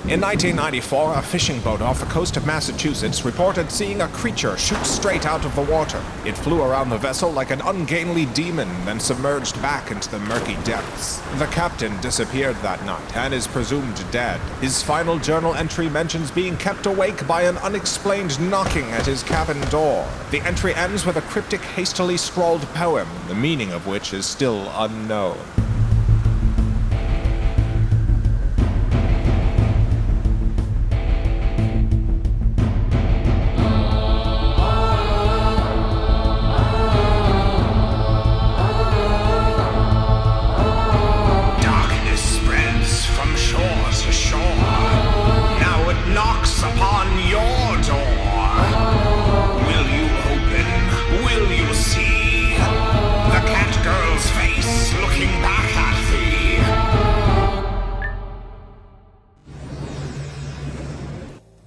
In 1994, a fishing boat off the coast of Massachusetts reported seeing a creature shoot straight out of the water. It flew around the vessel like an ungainly demon, then submerged back into the murky depths. The captain disappeared that night and is presumed dead. His final journal entry mentions being kept awake by an unexplained knocking at his cabin door. The entry ends with a cryptic, hastily scrawled poem, the meaning of which is still unknown.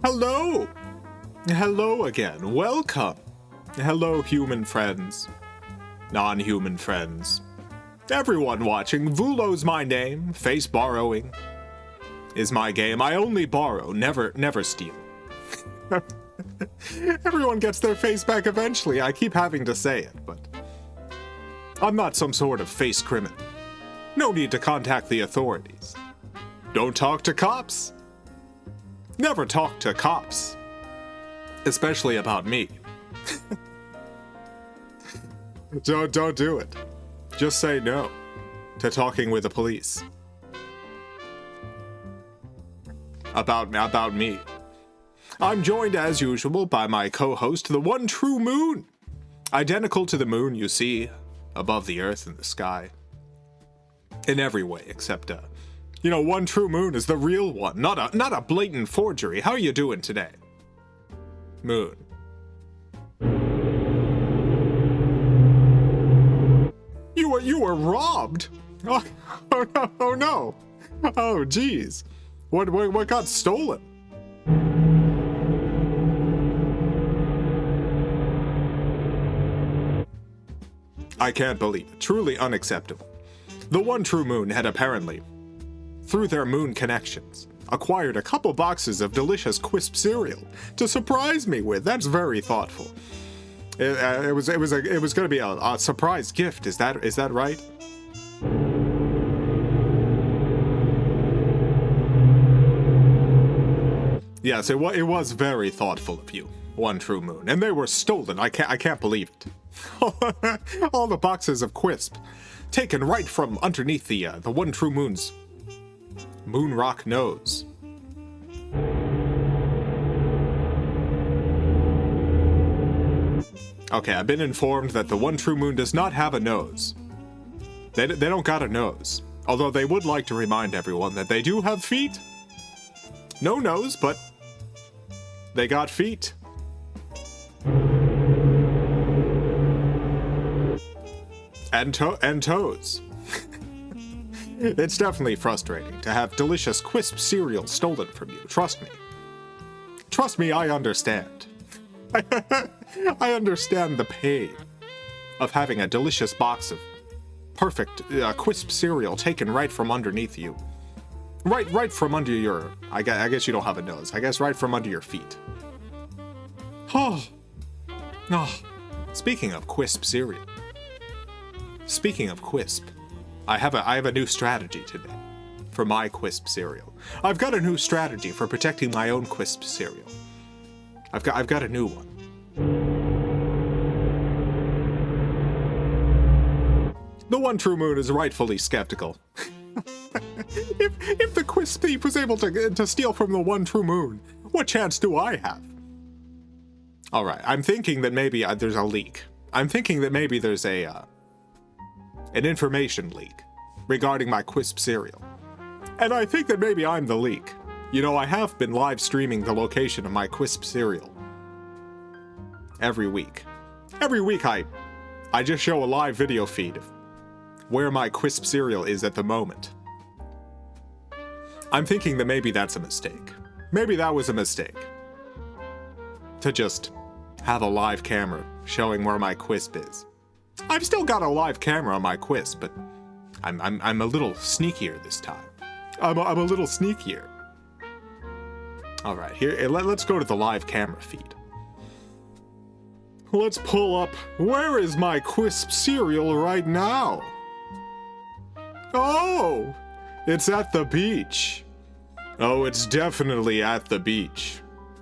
Hello! Hello again. Welcome. Hello, human friends. Non-human friends. Everyone watching, Vulo's my name. Face borrowing is my game. I only borrow, never steal. Everyone gets their face back eventually. I keep having to say it, but I'm not some sort of face criminal. No need to contact the authorities. Don't talk to cops. Never talk to cops. Especially about me. Don't do it. Just say no to talking with the police. About me. I'm joined as usual by my co-host, the one true moon. Identical to the moon you see above the earth and the sky. In every way, except one true moon is the real one, not a blatant forgery. How are you doing today, Moon? You were robbed. Oh no. Oh geez. What got stolen? I can't believe it. Truly unacceptable. The one true moon had apparently, through their moon connections, acquired a couple boxes of delicious Quisp cereal to surprise me with. That's very thoughtful. It was going to be a surprise gift. Is that right? Yes, it was very thoughtful of you, one true moon, and they were stolen. I can't believe it. All the boxes of Quisp, taken right from underneath the one true moon's moon rock nose. Okay, I've been informed that the one true moon does not have a nose. They don't got a nose. Although they would like to remind everyone that they do have feet. No nose, but they got feet. And toes. It's definitely frustrating to have delicious Quisp cereal stolen from you. Trust me. Trust me, I understand. I understand the pain of having a delicious box of perfect Quisp cereal taken right from underneath you. Right from under your... I guess you don't have a nose. I guess right from under your feet. Oh. Speaking of Quisp cereal. Speaking of Quisp. I have a new strategy today for my Quisp cereal. I've got a new strategy for protecting my own Quisp cereal. I've got a new one. The one true moon is rightfully skeptical. if the Quisp thief was able to steal from the one true moon, what chance do I have? All right, I'm thinking that maybe there's a leak. I'm thinking that maybe there's an information leak regarding my Quisp cereal. And I think that maybe I'm the leak. You know, I have been live streaming the location of my Quisp cereal. Every week. Every week I just show a live video feed of where my Quisp cereal is at the moment. I'm thinking that maybe that's a mistake. Maybe that was a mistake. To just have a live camera showing where my Quisp is. I've still got a live camera on my Quisp, but I'm a little sneakier this time. I'm a little sneakier. All right, here, let's go to the live camera feed. Let's pull up, where is my Quisp cereal right now? Oh, it's at the beach. Oh, it's definitely at the beach.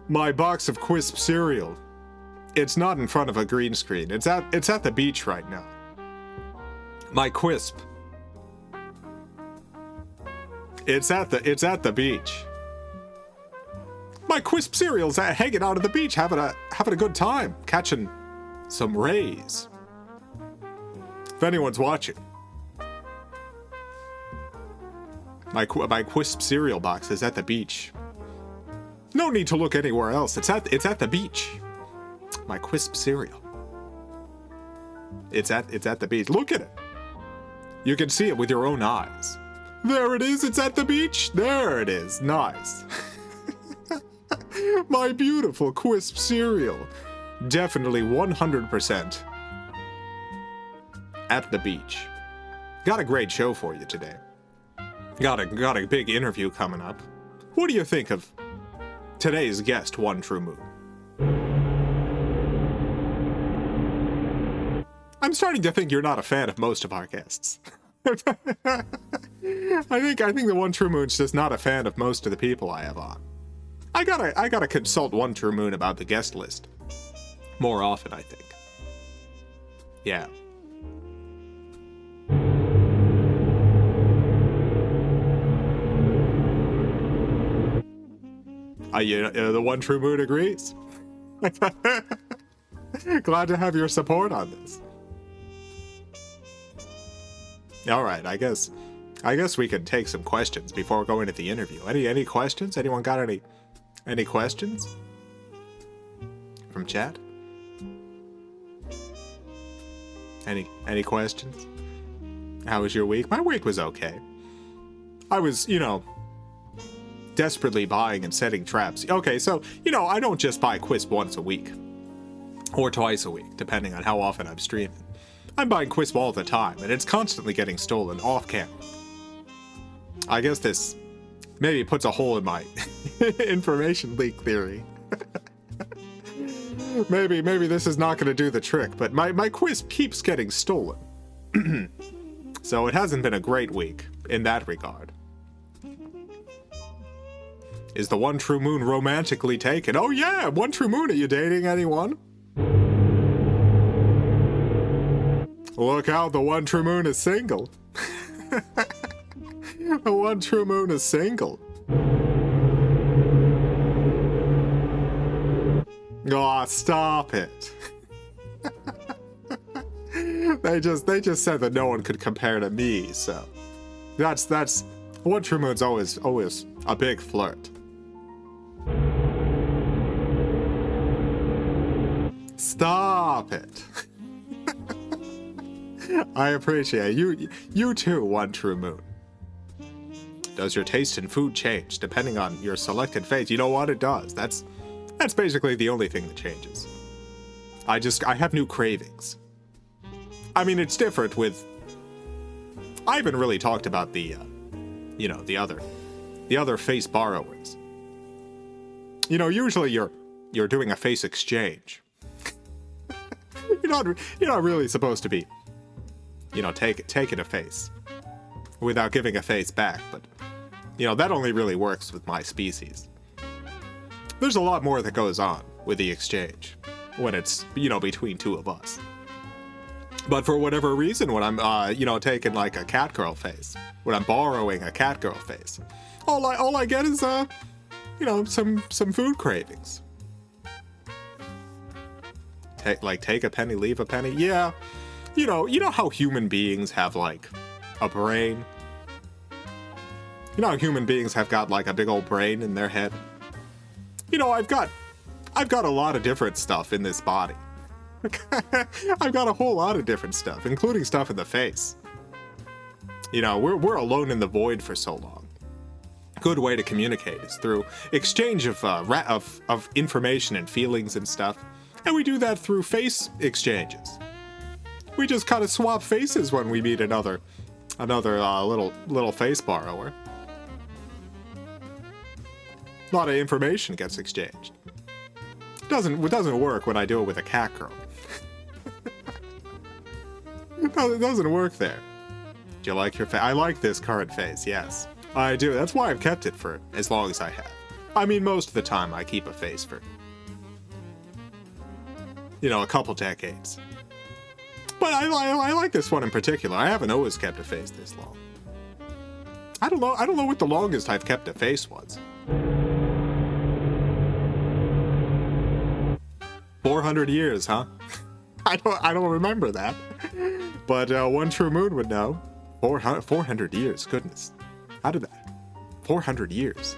My box of Quisp cereal. It's not in front of a green screen. It's at the beach right now. My Quisp. It's at the beach. My Quisp cereal's hanging out at the beach, having a good time, catching some rays. If anyone's watching. My Quisp cereal box is at the beach. No need to look anywhere else. It's at the beach. My Quisp cereal. It's at the beach. Look at it. You can see it with your own eyes. There it is. It's at the beach. There it is. Nice. My beautiful Quisp cereal. Definitely 100% at the beach. Got a great show for you today. Got a big interview coming up. What do you think of today's guest, One True Moon? I'm starting to think you're not a fan of most of our guests. I think the One True Moon's just not a fan of most of the people I have on. I gotta consult One True Moon about the guest list more often, I think. Yeah. The One True Moon agrees. Glad to have your support on this. All right, I guess we could take some questions before going to the interview. Any questions? Anyone got any questions from chat? Any questions? How was your week? My week was okay. I was, desperately buying and setting traps. Okay, so, I don't just buy Quisp once a week. Or twice a week, depending on how often I'm streaming. I'm buying Quisp all the time, and it's constantly getting stolen off camera. I guess this maybe puts a hole in my information leak theory. Maybe this is not going to do the trick, but my Quisp keeps getting stolen. So it hasn't been a great week in that regard. Is the One True Moon romantically taken? Oh yeah, One True Moon, are you dating anyone? Look out, the One True Moon is single. The One True Moon is single. Aw, stop it. They just said that no one could compare to me, so that's One True Moon's always a big flirt. Stop it. I appreciate you too, One True Moon. Does your taste in food change depending on your selected phase? You know what? It does. That's basically the only thing that changes. I have new cravings. I mean, it's different with. I haven't really talked about the other face borrowers. Usually you're doing a face exchange. You're not really supposed to be, taking a face without giving a face back, but that only really works with my species. There's a lot more that goes on with the exchange when it's, between two of us. But for whatever reason, when I'm, taking like a cat girl face, when I'm borrowing a cat girl face, all I get is, some food cravings. Take a penny, leave a penny. Yeah, you know how human beings have like a brain. You know how human beings have got like a big old brain in their head. I've got a lot of different stuff in this body. I've got a whole lot of different stuff, including stuff in the face. We're alone in the void for so long. Good way to communicate is through exchange of information and feelings and stuff, and we do that through face exchanges. We just kind of swap faces when we meet another little face borrower. A lot of information gets exchanged. It doesn't work when I do it with a cat girl. It doesn't work there. Do you like your face? I like this current face, yes. I do. That's why I've kept it for as long as I have. I mean, most of the time I keep a face for, a couple decades. But I like this one in particular. I haven't always kept a face this long. I don't know what the longest I've kept a face was. 400 years, huh? I don't remember that. But One True Moon would know. 400 years, goodness. How did that? 400 years.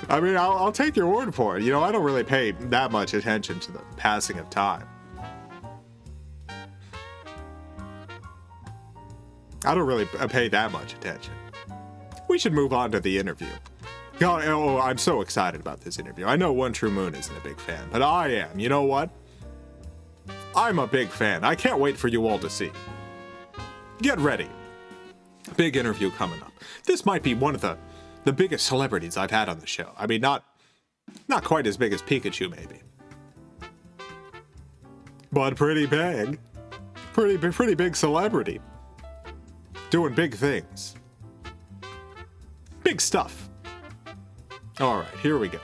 I mean, I'll take your word for it. I don't really pay that much attention to the passing of time. I don't really pay that much attention. We should move on to the interview. God, I'm so excited about this interview. I know One True Moon isn't a big fan, but I am. You know what? I'm a big fan. I can't wait for you all to see. Get ready. Big interview coming up. This might be one of the biggest celebrities I've had on the show. I mean, not quite as big as Pikachu, maybe. But pretty big. Pretty big celebrity. Doing big things. Big stuff. All right, here we go.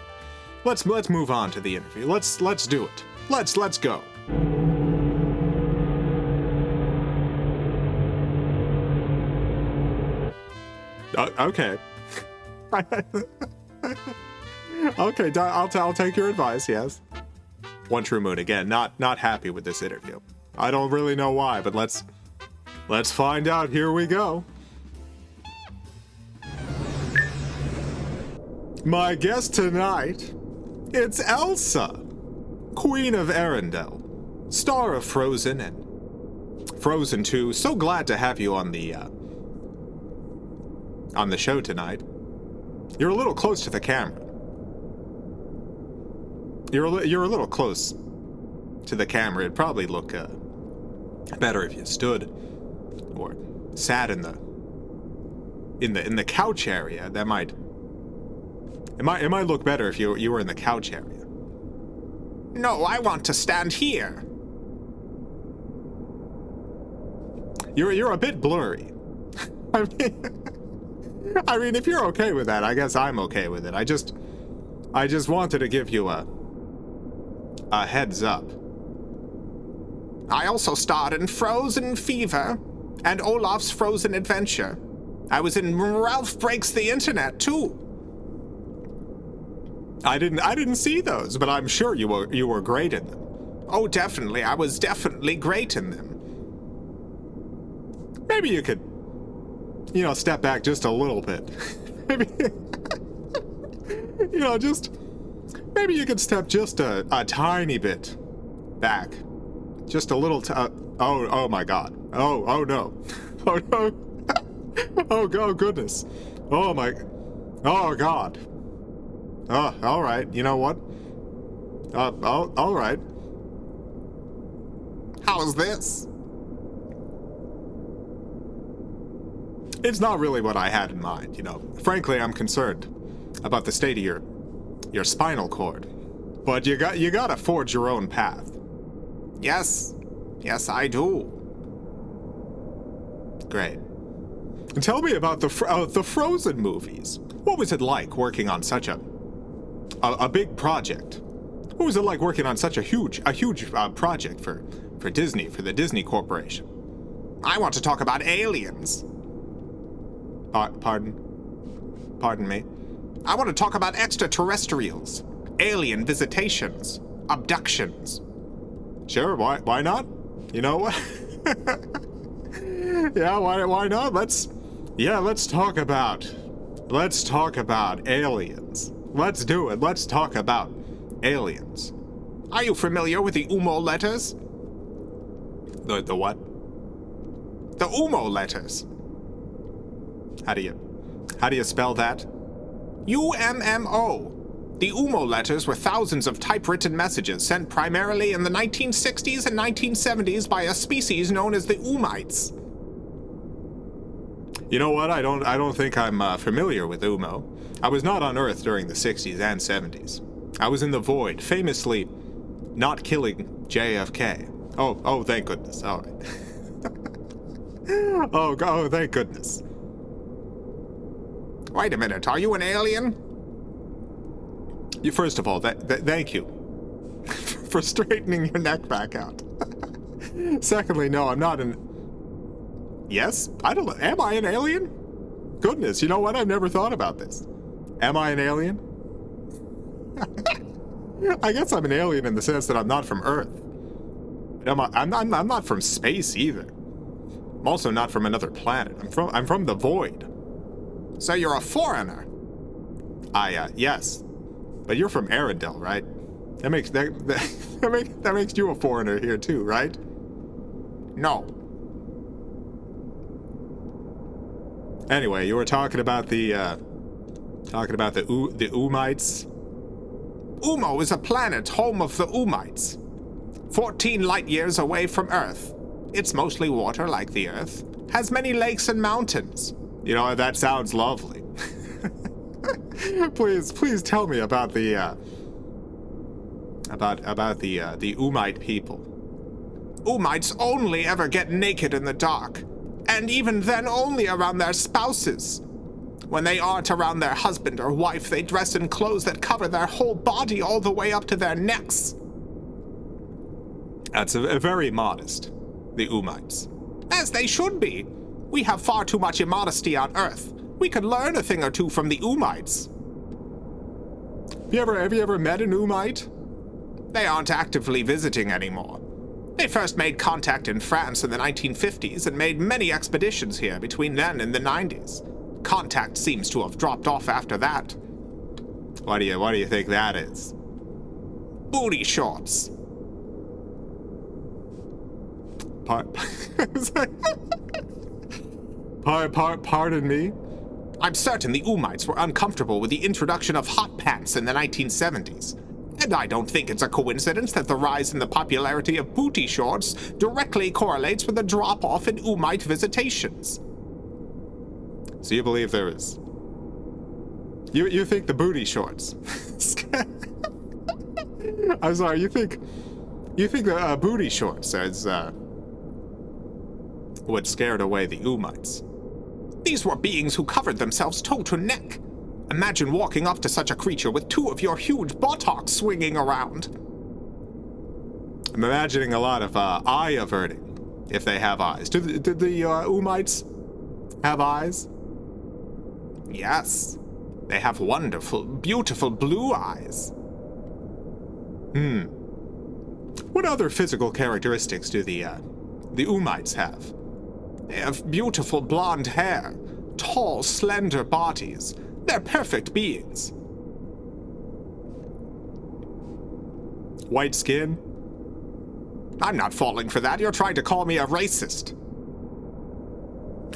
Let's move on to the interview. Let's do it. Let's go. Okay. Okay, I'll take your advice. Yes. One True Moon again. Not happy with this interview. I don't really know why, but let's find out. Here we go. My guest tonight, it's Elsa, Queen of Arendelle, star of Frozen and Frozen 2. So glad to have you on the show tonight. You're a little close to the camera. You're a little close to the camera. It'd probably look better if you stood or sat in the couch area. That might. It might look better if you were in the couch area. No, I want to stand here. You're a bit blurry. I mean, if you're okay with that, I guess I'm okay with it. I just wanted to give you a heads up. I also starred in Frozen Fever and Olaf's Frozen Adventure. I was in Ralph Breaks the Internet too. I didn't see those, but I'm sure you were great in them. Oh, definitely. I was definitely great in them. Maybe you could, step back just a little bit. Maybe, maybe you could step just a tiny bit back. Just a little, oh my God. Oh no. Oh no. Oh goodness. Oh God. Oh, all right. You know what? All right. How's this? It's not really what I had in mind, Frankly, I'm concerned about the state of your spinal cord. But you gotta forge your own path. Yes, I do. Great. And tell me about the Frozen movies. What was it like working on such a big project? What was it like working on such a huge project for Disney, for the Disney Corporation? I want to talk about aliens. Pardon me? I want to talk about extraterrestrials, alien visitations, abductions. Sure, why not? You know what? Yeah, why not? Let's talk about aliens. Let's do it. Let's talk about aliens. Are you familiar with the UMO letters? The what? The UMO letters. How do you spell that? UMMO. The UMO letters were thousands of typewritten messages sent primarily in the 1960s and 1970s by a species known as the Umites. You know what? I don't think I'm familiar with Umo. I was not on Earth during the 60s and 70s. I was in the void, famously not killing JFK. Oh, thank goodness. All right. oh, thank goodness. Wait a minute, are you an alien? First of all, thank you for straightening your neck back out. Secondly, no, I'm not an... Yes? Am I an alien? Goodness, you know what? I've never thought about this. Am I an alien? I guess I'm an alien in the sense that I'm not from Earth. I'm not from space either. I'm also not from another planet. I'm from the void. So you're a foreigner? Yes. But you're from Arendelle, right? That makes you a foreigner here too, right? No. Anyway, you were talking about the Umites. Umo is a planet home of the Umites. 14 light years away from Earth. It's mostly water like the Earth. Has many lakes and mountains. You know, that sounds lovely. Please tell me about the Umite people. Umites only ever get naked in the dark, and even then only around their spouses. When they aren't around their husband or wife, they dress in clothes that cover their whole body all the way up to their necks. That's a very modest, the Umites. As they should be. We have far too much immodesty on Earth. We could learn a thing or two from the Umites. Have you ever met an Umite? They aren't actively visiting anymore. They first made contact in France in the 1950s and made many expeditions here between then and the 90s. Contact seems to have dropped off after that. What do you think that is? Booty shorts. Pardon me? I'm certain the Umites were uncomfortable with the introduction of hot pants in the 1970s. And I don't think it's a coincidence that the rise in the popularity of booty shorts directly correlates with a drop-off in Umite visitations. So you believe there is... You think the booty shorts... I'm sorry, you think the booty shorts is, what scared away the Umites? These were beings who covered themselves toe to neck. Imagine walking up to such a creature with two of your huge buttocks swinging around. I'm imagining a lot of eye averting, if they have eyes. Do the Umites have eyes? Yes. They have wonderful, beautiful blue eyes. What other physical characteristics do the Umites have? They have beautiful blonde hair, tall, slender bodies. They're perfect beings. White skin? I'm not falling for that. You're trying to call me a racist.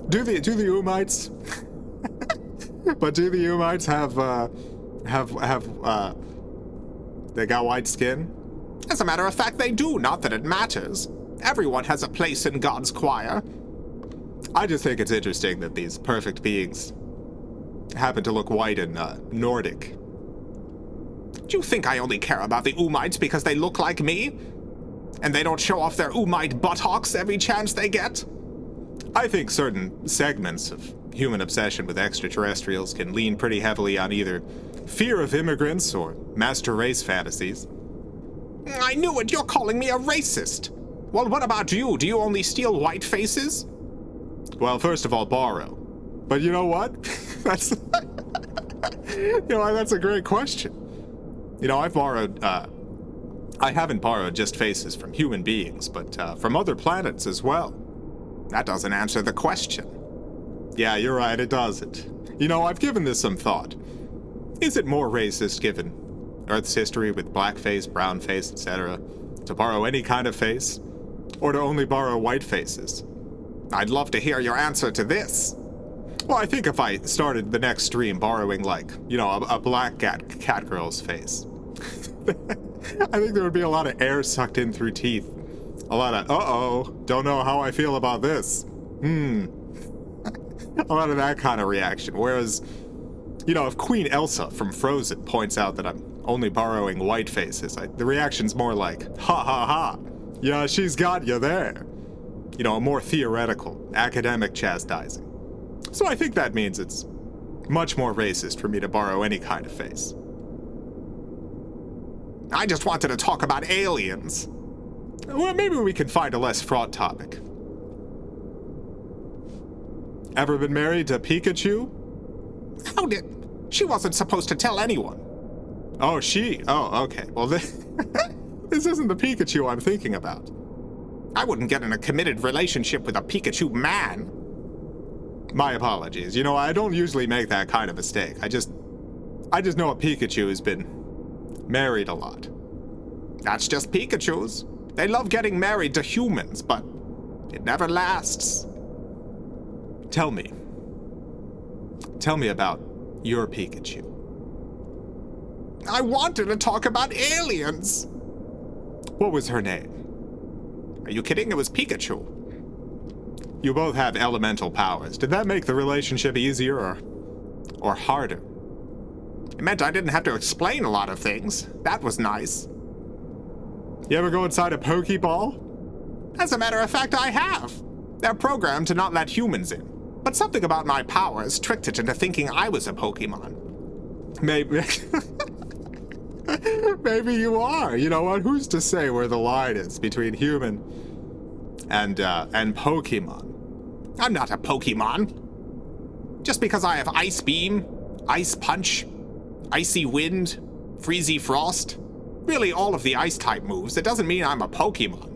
Do the Umites? But do the Umites they got white skin? As a matter of fact, they do. Not that it matters. Everyone has a place in God's choir. I just think it's interesting that these perfect beings happen to look white and Nordic. Do you think I only care about the Umites because they look like me? And they don't show off their Umite buttocks every chance they get? I think certain segments of human obsession with extraterrestrials can lean pretty heavily on either fear of immigrants or master race fantasies. I knew it! You're calling me a racist! Well, what about you? Do you only steal white faces? Well, first of all, borrow. But you know what? That's that's a great question. I haven't borrowed just faces from human beings, but from other planets as well. That doesn't answer the question. Yeah, you're right, it doesn't. I've given this some thought. Is it more racist, given Earth's history with blackface, brownface, etc., to borrow any kind of face, or to only borrow white faces? I'd love to hear your answer to this. Well, I think if I started the next stream borrowing, a black cat girl's face, I think there would be a lot of air sucked in through teeth. A lot of, don't know how I feel about this. a lot of that kind of reaction. Whereas, you know, if Queen Elsa from Frozen points out that I'm only borrowing white faces, the reaction's more like, ha ha ha, yeah, she's got you there. You know, a more theoretical, academic chastising. So I think that means it's much more racist for me to borrow any kind of face. I just wanted to talk about aliens. Well, maybe we can find a less fraught topic. Ever been married to Pikachu? How did... She wasn't supposed to tell anyone. Oh, she? Oh, okay. Well, this isn't the Pikachu I'm thinking about. I wouldn't get in a committed relationship with a Pikachu man. My apologies. You know, I don't usually make that kind of mistake. I just know a Pikachu has been married a lot. That's just Pikachus. They love getting married to humans, but it never lasts. Tell me about your Pikachu. I wanted to talk about aliens. What was her name? Are you kidding? It was Pikachu. You both have elemental powers. Did that make the relationship easier or harder? It meant I didn't have to explain a lot of things. That was nice. You ever go inside a Pokeball? As a matter of fact, I have. They're programmed to not let humans in. But something about my powers tricked it into thinking I was a Pokemon. Maybe... Maybe you are. You know what? Who's to say where the line is between human and Pokemon? I'm not a Pokemon. Just because I have Ice Beam, Ice Punch, Icy Wind, Freezy Frost, really all of the Ice-type moves, it doesn't mean I'm a Pokemon.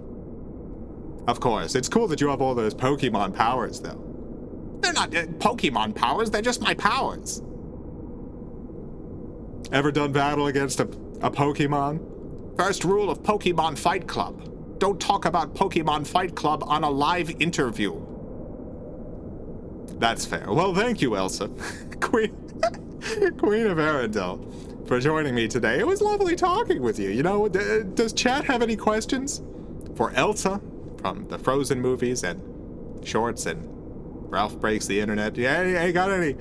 Of course, it's cool that you have all those Pokemon powers, though. They're not Pokemon powers, they're just my powers. Ever done battle against a Pokemon? First rule of Pokemon Fight Club. Don't talk about Pokemon Fight Club on a live interview. That's fair. Well, thank you, Elsa. Queen of Arendelle, for joining me today. It was lovely talking with you. You know, does chat have any questions for Elsa from the Frozen movies and shorts and Ralph Breaks the Internet? Yeah, hey, got any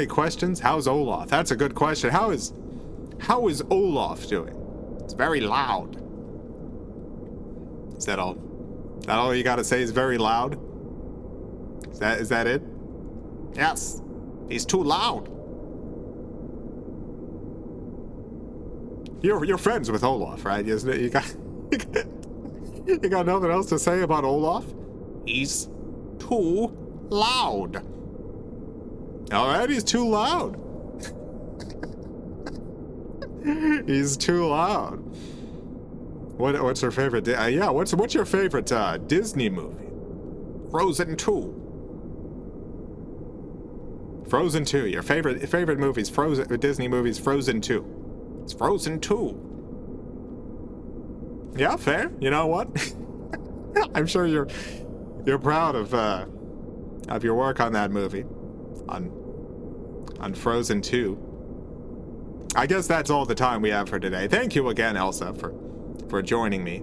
questions? How's Olaf? That's a good question. How is Olaf doing? It's very loud. Is that all? Is that all you gotta say is very loud? Is that it? Yes. He's too loud. You're friends with Olaf, right? You got nothing else to say about Olaf? He's too loud. All right, he's too loud. He's too loud. What's her favorite? What's your favorite Disney movie? Frozen 2. Frozen 2. Your favorite movies? Disney movies. Frozen 2. It's Frozen 2. Yeah, fair. You know what? I'm sure you're proud of your work on that movie, on Frozen 2. I guess that's all the time we have for today. Thank you again, Elsa, for joining me.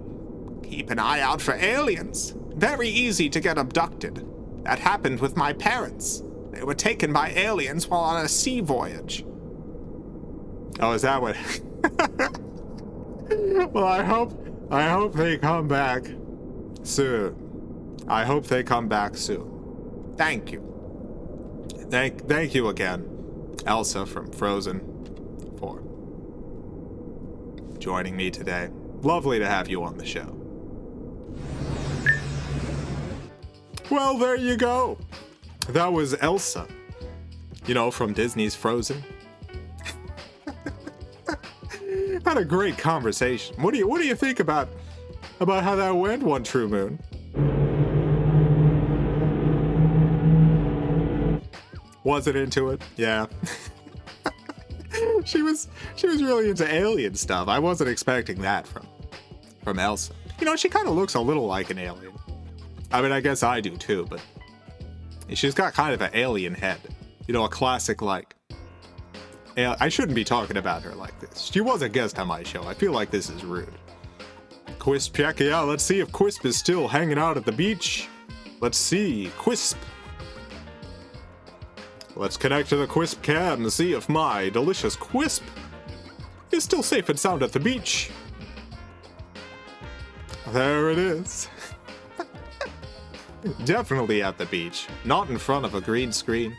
Keep an eye out for aliens. Very easy to get abducted. That happened with my parents. They were taken by aliens while on a sea voyage. Oh, is that what? Well, I hope they come back soon. I hope they come back soon. Thank you. Thank you again, Elsa from Frozen 4, joining me today. Lovely to have you on the show. Well, there you go. That was Elsa. You know, from Disney's Frozen. Had a great conversation. What do you think about how that went, One True Moon? Wasn't into it? Yeah. She was really into alien stuff. I wasn't expecting that from Elsa. You know, she kind of looks a little like an alien. I mean, I guess I do too, but she's got kind of an alien head. You know, a classic, like... I shouldn't be talking about her like this. She was a guest on my show. I feel like this is rude. Quisp check, yeah, let's see if Quisp is still hanging out at the beach. Let's see. Quisp. Let's connect to the Quisp cam to see if my delicious Quisp is still safe and sound at the beach. There it is. Definitely at the beach, not in front of a green screen.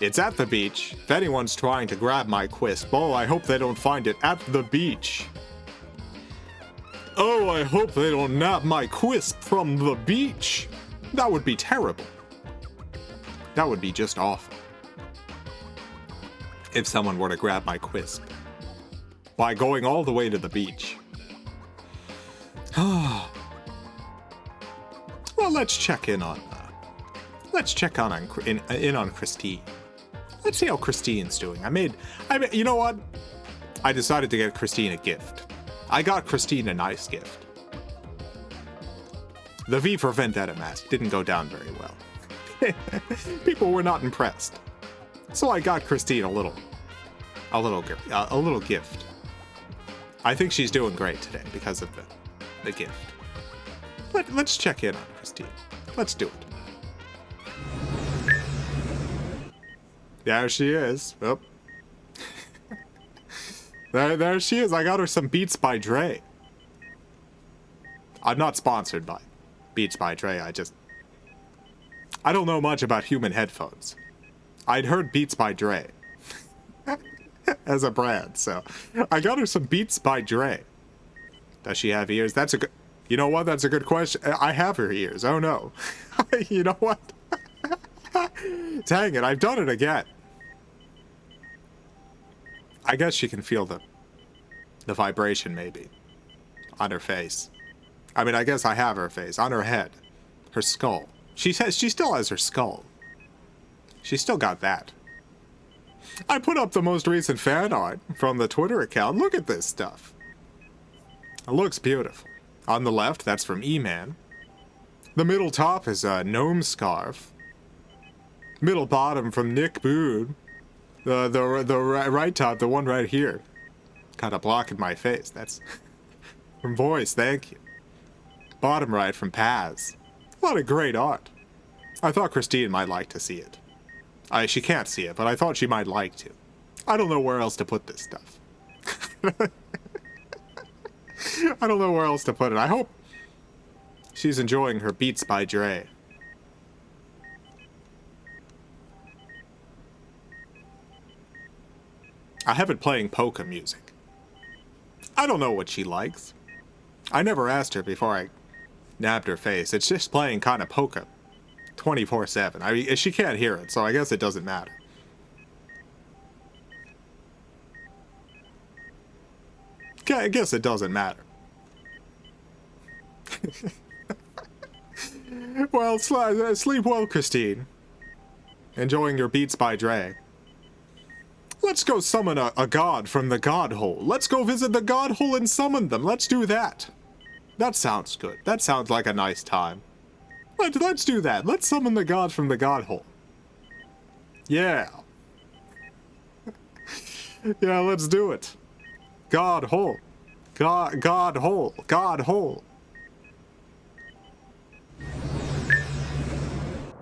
It's at the beach. If anyone's trying to grab my Quisp, oh, I hope they don't find it at the beach. Oh, I hope they don't nab my Quisp from the beach. That would be terrible. That would be just awful. If someone were to grab my Quisp by going all the way to the beach. Well, let's check in on Christine. Let's see how Christine's doing. You know what? I decided to get Christine a gift. I got Christine a nice gift. The V for Vendetta mask didn't go down very well. People were not impressed. So I got Christine a little gift. I think she's doing great today because of the gift. Let's check in on Christine. Let's do it. There she is. Oh. There she is. I got her some Beats by Dre. I'm not sponsored by Beats by Dre. I don't know much about human headphones. I'd heard Beats by Dre as a brand, so I got her some Beats by Dre. Does she have ears? You know what? That's a good question. I have her ears. Oh no. You know what? Dang it, I've done it again. I guess she can feel the vibration, maybe, on her face. I mean, I guess I have her face. On her head. Her skull. She still has her skull. She's still got that. I put up the most recent fan art from the Twitter account. Look at this stuff. It looks beautiful. On the left, that's from E-Man. The middle top is a gnome scarf. Middle bottom from Nick Boone. The right top, the one right here, kind of blocking my face. That's from Voice, thank you. Bottom right from Paz. A lot of great art. I thought Christine might like to see it. She can't see it, but I thought she might like to. I don't know where else to put this stuff. I don't know where else to put it. I hope she's enjoying her Beats by Dre. I have it playing polka music. I don't know what she likes. I never asked her before I nabbed her face. It's just playing kind of polka 24/7. I mean, she can't hear it, so I guess it doesn't matter. I guess it doesn't matter. Well, sleep well, Christine. Enjoying your Beats by Dre. Let's go summon a god from the god hole. Let's go visit the god hole and summon them. Let's do that. That sounds good. That sounds like a nice time. Let's do that. Let's summon the god from the god hole. Yeah. Yeah, let's do it. God hole. God hole. God hole.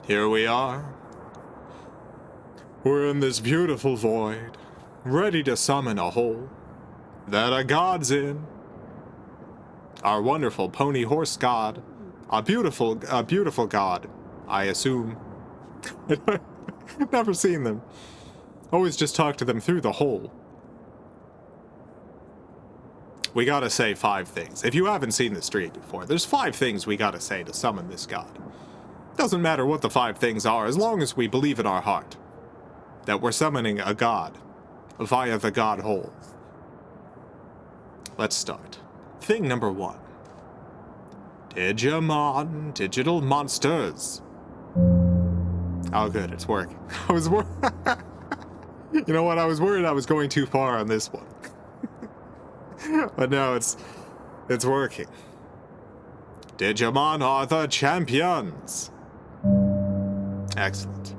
Here we are. We're in this beautiful void, ready to summon a hole that a god's in. Our wonderful pony horse god, a beautiful god, I assume. Never seen them. Always just talk to them through the hole. We gotta say 5 things. If you haven't seen the stream before, there's 5 things we gotta say to summon this god. Doesn't matter what the 5 things are, as long as we believe in our heart that we're summoning a god via the god hole. Let's start. Thing number 1. Digimon, digital monsters. Oh good, it's working. I was worried. You know what, I was worried I was going too far on this one. But no, it's working. Digimon are the champions. Excellent.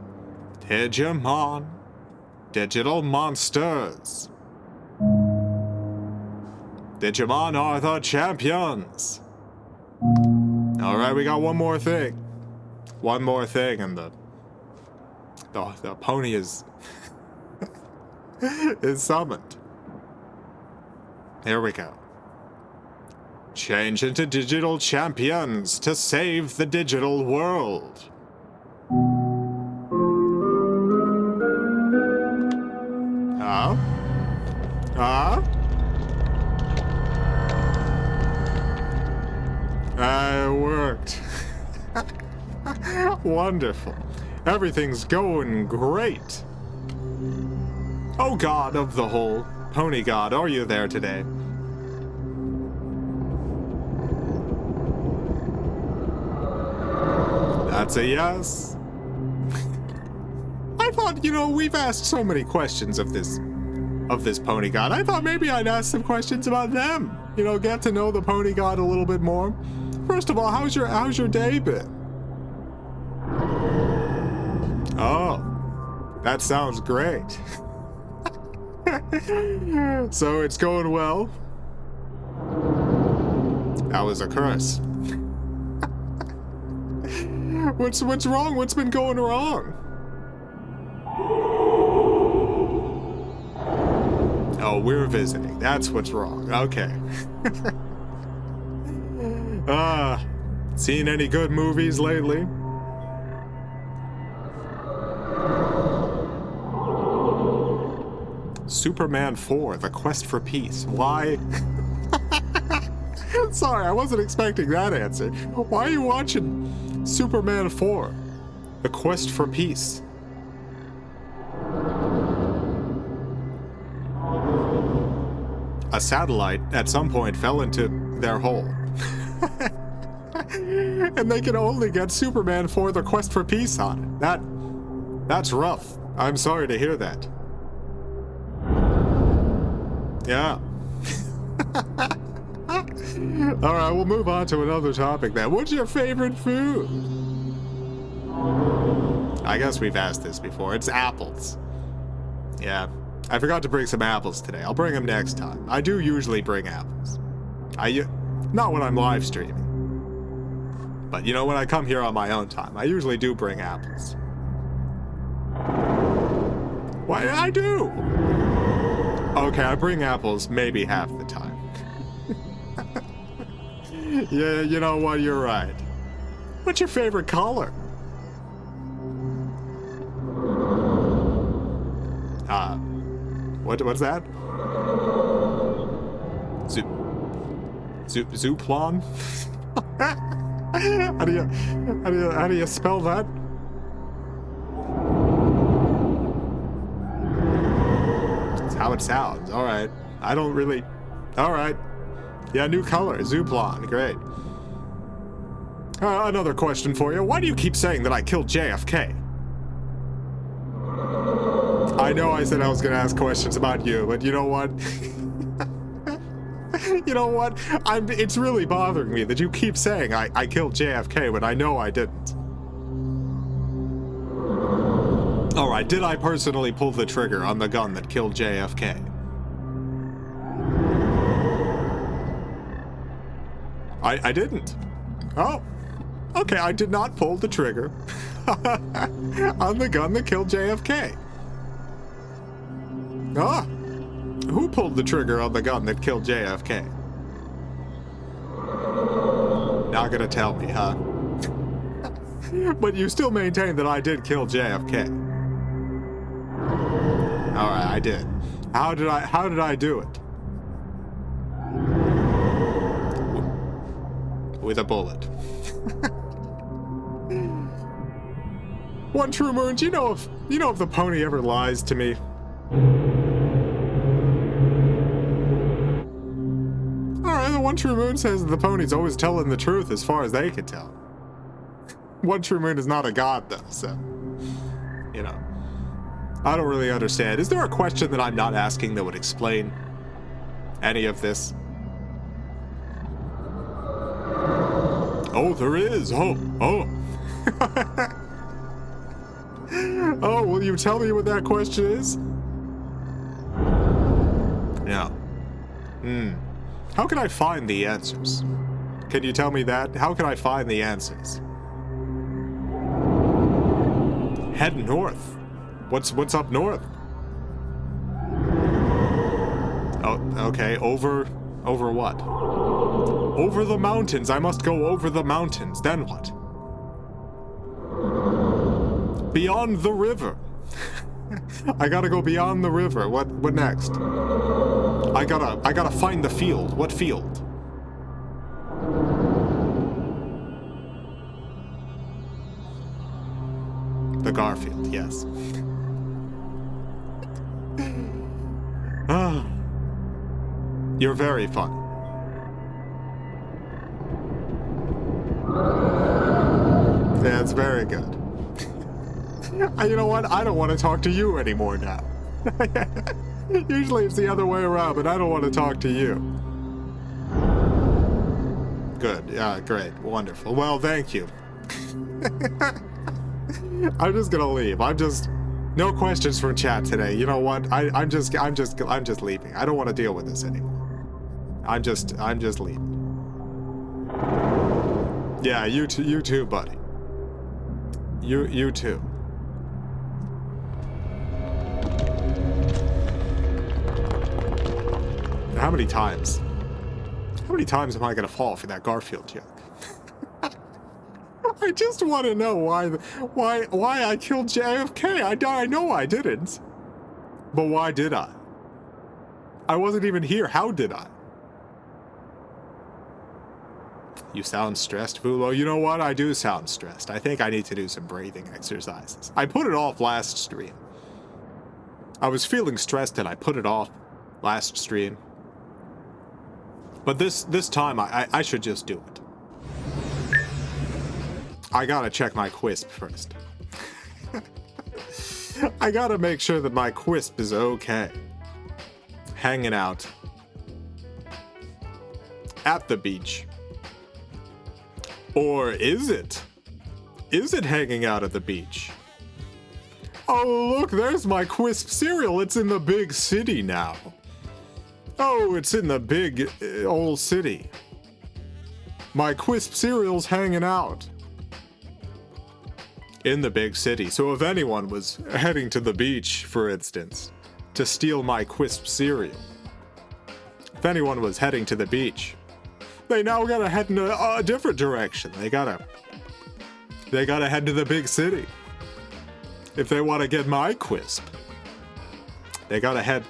Digimon, digital monsters. Digimon are the champions. Alright, we got one more thing. One more thing, and The pony is is summoned. Here we go. Change into digital champions to save the digital world. Huh? Huh? It worked. Wonderful. Everything's going great. Oh God of the whole pony god, are you there today? That's a yes. I thought, you know, we've asked so many questions of this pony god. I thought maybe I'd ask some questions about them. You know, get to know the pony god a little bit more. First of all, how's your day been? Oh, that sounds great. So it's going well. That was a curse. What's wrong? What's been going wrong? Oh, we're visiting. That's what's wrong. Okay. Seen any good movies lately? Superman 4, The Quest for Peace. Why? Sorry, I wasn't expecting that answer. Why are you watching Superman 4, The Quest for Peace? A satellite at some point fell into their hole. And they can only get Superman 4, The Quest for Peace on it. That's rough. I'm sorry to hear that. Yeah. All right, we'll move on to another topic then. What's your favorite food? I guess we've asked this before. It's apples. Yeah. I forgot to bring some apples today. I'll bring them next time. I do usually bring apples. Not when I'm live streaming. But you know, when I come here on my own time, I usually do bring apples. Why, I do! Okay, I bring apples maybe half the time. Yeah, you know what, you're right. What's your favorite color? What's that? Zooplon? How do you spell that? That's how it sounds. All right. I don't really. All right. Yeah, new color. Zooplon. Great. Another question for you. Why do you keep saying that I killed JFK? I know I said I was going to ask questions about you, but you know what? You know what? It's really bothering me that you keep saying I killed JFK when I know I didn't. All right, did I personally pull the trigger on the gun that killed JFK? I didn't. Oh, okay, I did not pull the trigger on the gun that killed JFK. Ah, who pulled the trigger on the gun that killed JFK? Not gonna tell me, huh? But you still maintain that I did kill JFK. All right, I did. How did I do it? With a bullet. One True Moon, do you know if the pony ever lies to me? Alright, the One True Moon says the pony's always telling the truth as far as they can tell. One True Moon is not a god though, so, you know. I don't really understand. Is there a question that I'm not asking that would explain any of this? Oh, there is. Oh. Oh, will you tell me what that question is? No. How can I find the answers? Can you tell me that? How can I find the answers? Head north. What's up north? Oh, okay, over what? Over the mountains. I must go over the mountains. Then what? Beyond the river. I gotta go beyond the river. What next? I gotta find the field. What field? The Garfield, yes. Ah. You're very funny. Yeah, it's very good. You know what? I don't want to talk to you anymore now. Usually it's the other way around, but I don't want to talk to you. Good. Yeah, great. Wonderful. Well, thank you. I'm just gonna leave. No questions from chat today. You know what? I'm just leaving. I don't want to deal with this anymore. I'm just leaving. Yeah, you too, buddy. You too. How many times am I gonna fall for that Garfield joke? I just want to know why I killed JFK. I know I didn't. But why did I? I wasn't even here. How did I? You sound stressed, Vulo. You know what? I do sound stressed. I think I need to do some breathing exercises. I put it off last stream. I was feeling stressed and I put it off last stream. But this time I should just do it. I gotta check my quisp first. I gotta make sure that my quisp is okay. Hanging out at the beach. Or is it? Is it hanging out at the beach? Oh, look, there's my quisp cereal. It's in the big city now. Oh, it's in the big old city. My quisp cereal's hanging out in the big city. So if anyone was heading to the beach, for instance, to steal my quisp cereal, if anyone was heading to the beach, they now gotta head in a different direction. They gotta head to the big city. If they want to get my quisp, they gotta head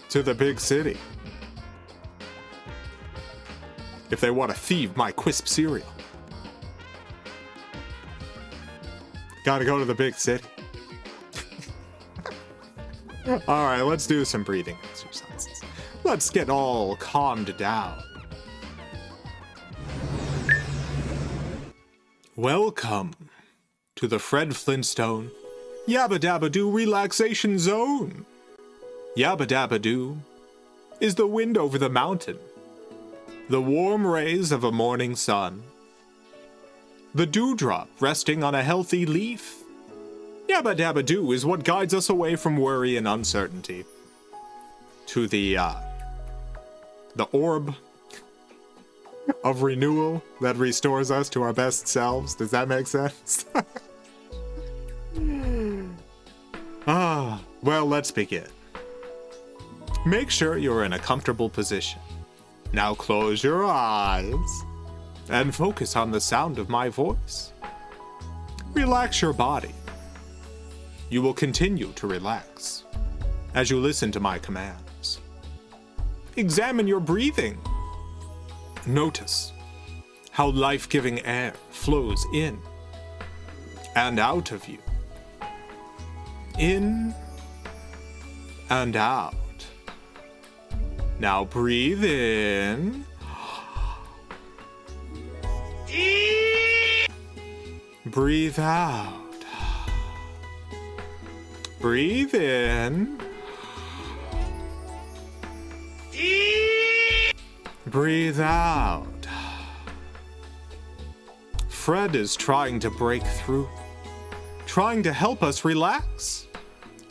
to the big city. If they want to thieve my quisp cereal, gotta go to the big city. Alright, let's do some breathing exercises. Let's get all calmed down. Welcome to the Fred Flintstone Yabba Dabba Doo Relaxation Zone. Yabba Dabba Doo is the wind over the mountain, the warm rays of a morning sun, the dewdrop resting on a healthy leaf. Yabba Dabba Doo is what guides us away from worry and uncertainty to the orb of renewal that restores us to our best selves. Does that make sense? Well, let's begin. Make sure you're in a comfortable position. Now close your eyes and focus on the sound of my voice. Relax your body. You will continue to relax as you listen to my commands. Examine your breathing. Notice how life-giving air flows in and out of you. In and out. Now breathe in. Breathe out. Breathe in. Breathe out. Fred is trying to break through, trying to help us relax.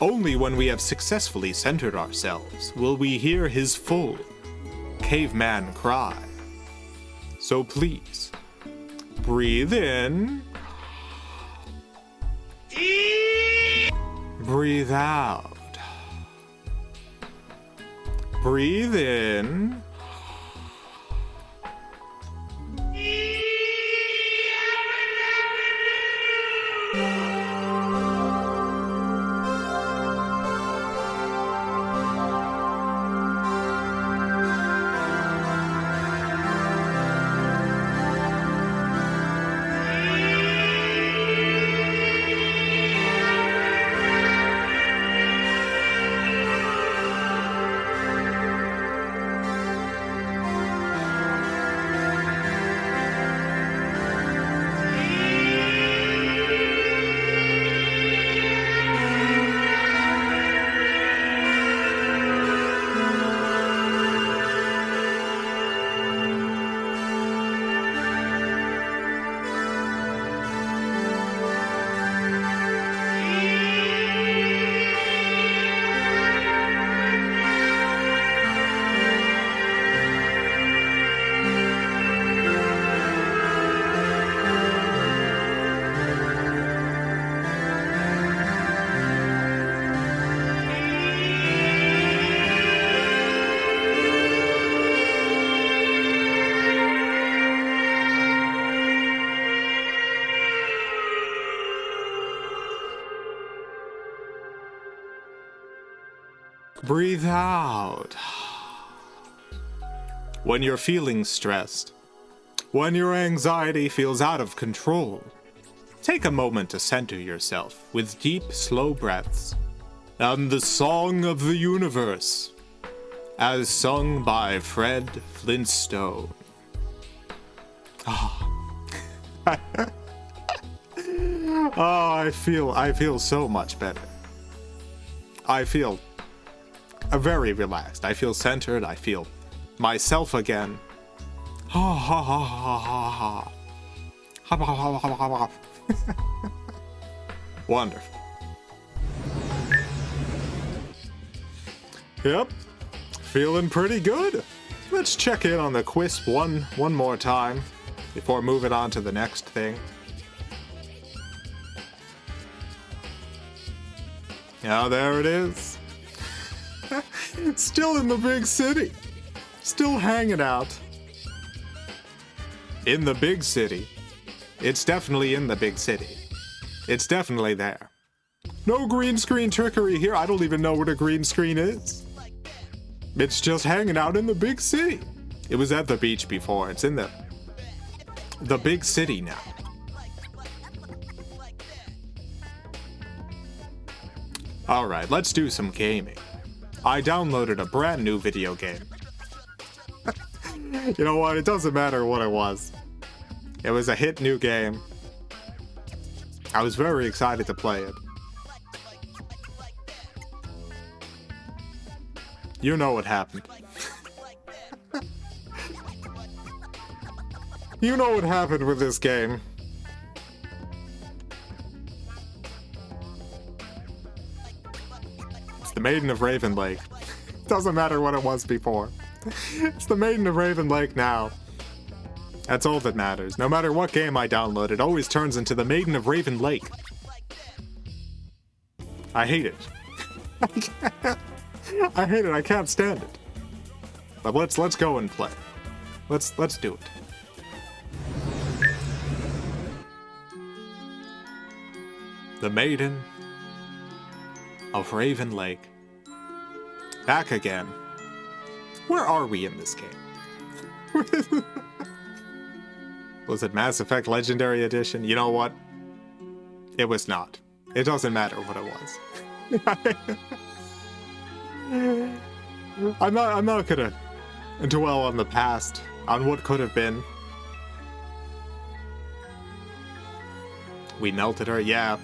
Only when we have successfully centered ourselves will we hear his full caveman cry. So please, breathe in. Breathe out. Breathe in. Breathe out. When you're feeling stressed, when your anxiety feels out of control, take a moment to center yourself with deep, slow breaths and the song of the universe, as sung by Fred Flintstone. I feel so much better. I feel very relaxed. I feel centered. I feel myself again. Ha ha ha ha ha ha. Ha ha ha ha ha ha. Wonderful. Yep. Feeling pretty good. Let's check in on the quiz one more time before moving on to the next thing. Now there it is. Still in the big city. Still hanging out. In the big city. It's definitely in the big city. It's definitely there. No green screen trickery here. I don't even know what a green screen is. It's just hanging out in the big city. It was at the beach before. It's in the big city now. Alright, let's do some gaming. I downloaded a brand new video game. You know what? It doesn't matter what it was. It was a hit new game. I was very excited to play it. You know what happened. You know what happened with this game. It's the Maiden of Raven Lake. Doesn't matter what it was before. It's the Maiden of Raven Lake now. That's all that matters. No matter what game I download, it always turns into the Maiden of Raven Lake. I hate it. I hate it. I can't stand it. But let's go and play. Let's do it. The Maiden of Raven Lake. Back again. Where are we in this game? Was it Mass Effect Legendary Edition? You know what? It was not. It doesn't matter what it was. I'm not gonna dwell on the past, on what could have been. We melted her, yeah.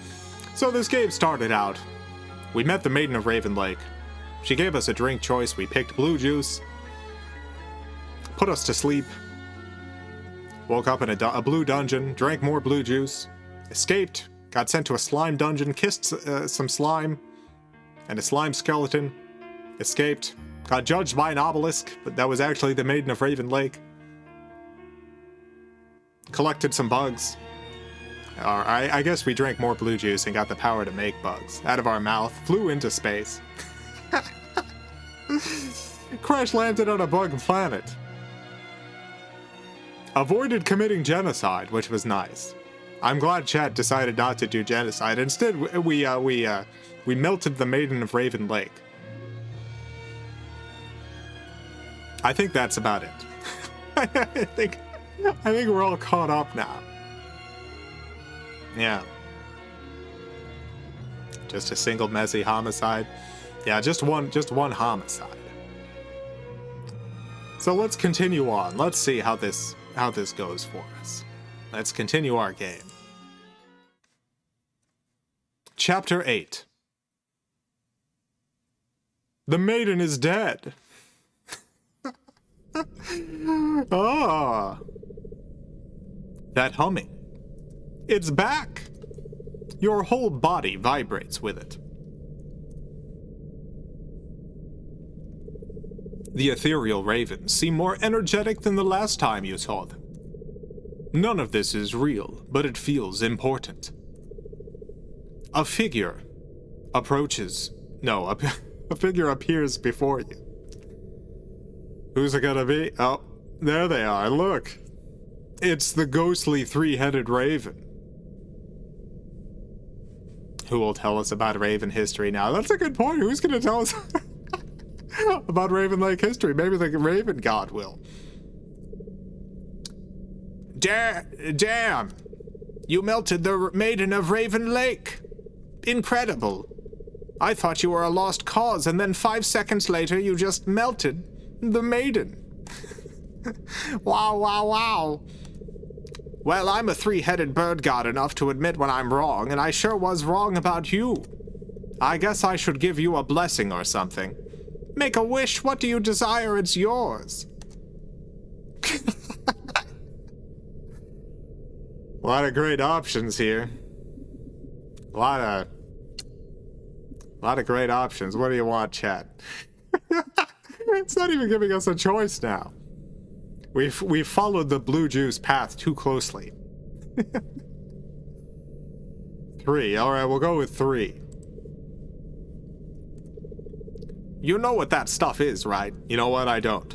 So this game started out. We met the Maiden of Raven Lake. She gave us a drink choice. We picked blue juice. Put us to sleep. Woke up in a blue dungeon, drank more blue juice, escaped, got sent to a slime dungeon, kissed some slime and a slime skeleton, escaped, got judged by an obelisk, but that was actually the Maiden of Raven Lake. Collected some bugs, Or I guess we drank more blue juice and got the power to make bugs out of our mouth, flew into space. Crash landed on a bug planet. Avoided committing genocide, which was nice. I'm glad Chat decided not to do genocide. Instead, we melted the Maiden of Raven Lake. I think that's about it. I think we're all caught up now. Yeah. Just a single messy homicide. Yeah, just one homicide. So let's continue on. Let's see how this goes for us. Let's continue our game. Chapter 8. The maiden is dead. Ah. That humming. It's back. Your whole body vibrates with it. The ethereal ravens seem more energetic than the last time you saw them. None of this is real, but it feels important. A figure approaches. No, a figure appears before you. Who's it gonna be? Oh, there they are, look. It's the ghostly three-headed raven. Who will tell us about Raven history now? That's a good point. Who's gonna tell us about Raven Lake history? Maybe the Raven God will. Damn! You melted the Maiden of Raven Lake. Incredible. I thought you were a lost cause, and then 5 seconds later you just melted the Maiden. Wow, wow, wow. Well, I'm a three-headed bird god enough to admit when I'm wrong, and I sure was wrong about you. I guess I should give you a blessing or something. Make a wish. What do you desire? It's yours. A lot of great options here. A lot of great options. What do you want, chat? It's not even giving us a choice now. We've followed the blue juice path too closely. 3. All right, we'll go with 3. You know what that stuff is, right? You know what? I don't.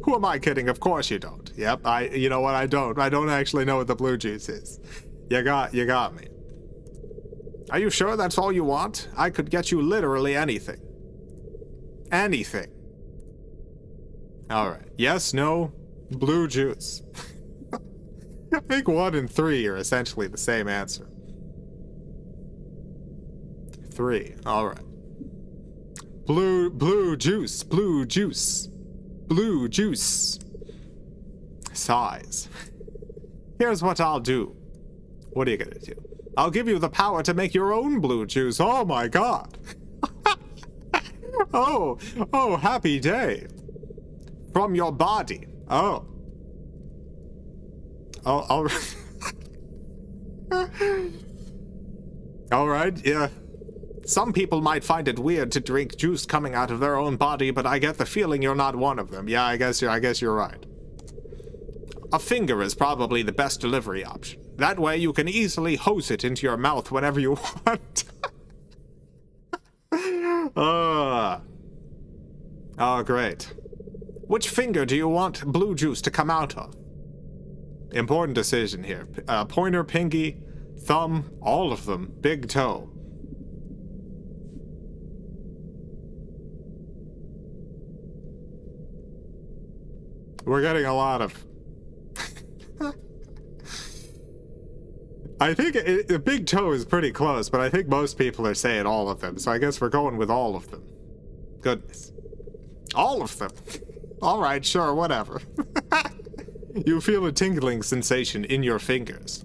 Who am I kidding? Of course you don't. Yep, you know what? I don't. I don't actually know what the blue juice is. You got me. Are you sure that's all you want? I could get you literally anything. Anything. All right. Yes, no, blue juice. I think 1 and 3 are essentially the same answer. 3. All right. Blue juice, blue juice, blue juice. Sighs. Here's what I'll do. What are you gonna do? I'll give you the power to make your own blue juice. Oh my god. Oh, happy day. From your body. Oh. All right. All right, yeah. Some people might find it weird to drink juice coming out of their own body, but I get the feeling you're not one of them. Yeah, I guess you're right. A finger is probably the best delivery option. That way you can easily hose it into your mouth whenever you want. Oh, great. Which finger do you want blue juice to come out of? Important decision here. Pointer, pinky, thumb, all of them. Big toe. We're getting a lot of... I think the big toe is pretty close, but I think most people are saying all of them, so I guess we're going with all of them. Goodness. All of them. All right, sure, whatever. You feel a tingling sensation in your fingers.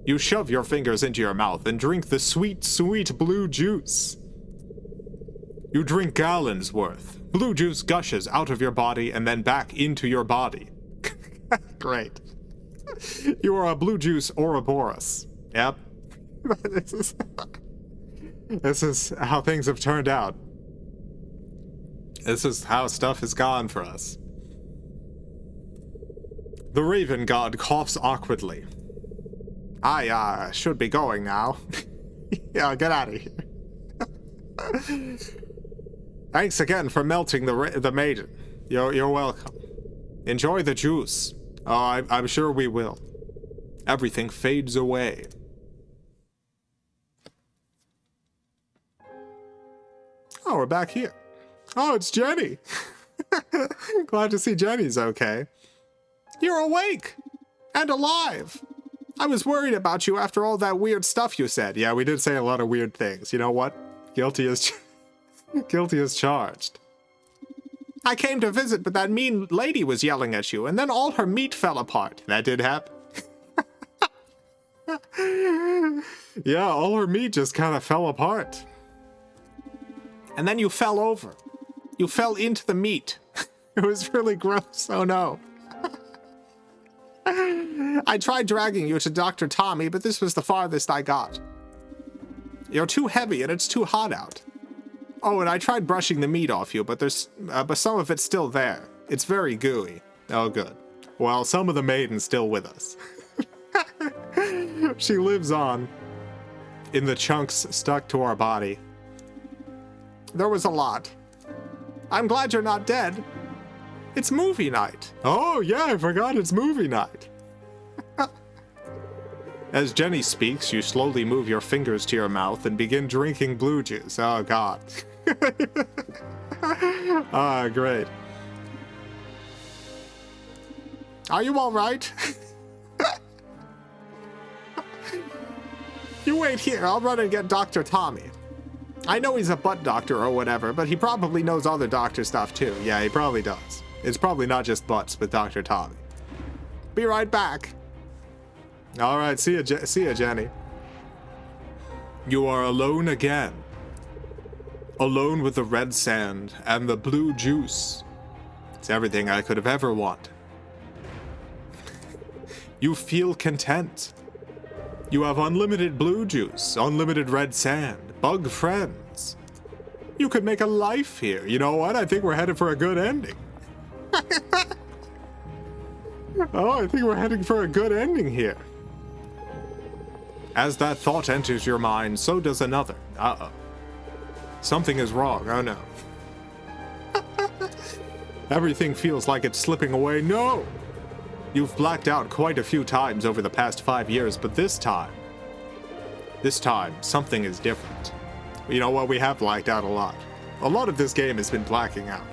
You shove your fingers into your mouth and drink the sweet, sweet blue juice. You drink gallons worth. Blue juice gushes out of your body and then back into your body. Great. You are a blue juice Ouroboros. Yep. This is how things have turned out. This is how stuff has gone for us. The Raven God coughs awkwardly. I should be going now. Yeah, get out of here. Thanks again for melting the maiden. You're welcome. Enjoy the juice. Oh, I'm sure we will. Everything fades away. Oh, we're back here. Oh, it's Jenny. Glad to see Jenny's okay. You're awake and alive. I was worried about you after all that weird stuff you said. Yeah, we did say a lot of weird things. You know what? Guilty as charged. I came to visit, but that mean lady was yelling at you, and then all her meat fell apart. That did happen. Yeah, all her meat just kind of fell apart. And then you fell over. You fell into the meat. It was really gross. Oh no. I tried dragging you to Dr. Tommy, but this was the farthest I got. You're too heavy and it's too hot out. Oh, and I tried brushing the meat off you, but but some of it's still there. It's very gooey. Oh, good. Well, some of the maiden's still with us. She lives on in the chunks stuck to our body. There was a lot. I'm glad you're not dead. It's movie night. Oh, yeah, I forgot it's movie night. As Jenny speaks, you slowly move your fingers to your mouth and begin drinking blue juice. Oh, God. Ah, great. Are you all right? You wait here. I'll run and get Dr. Tommy. I know he's a butt doctor or whatever, but he probably knows other doctor stuff too. Yeah, he probably does. It's probably not just butts with Dr. Tommy. Be right back. All right, see ya, Jenny. You are alone again. Alone with the red sand and the blue juice. It's everything I could have ever wanted. You feel content. You have unlimited blue juice, unlimited red sand, bug friends. You could make a life here. You know what? I think we're headed for a good ending. Oh, I think we're heading for a good ending here. As that thought enters your mind, so does another. Uh-oh. Something is wrong. Oh, no. Everything feels like it's slipping away. No! You've blacked out quite a few times over the past 5 years, but this time, something is different. You know what? We have blacked out a lot. A lot of this game has been blacking out.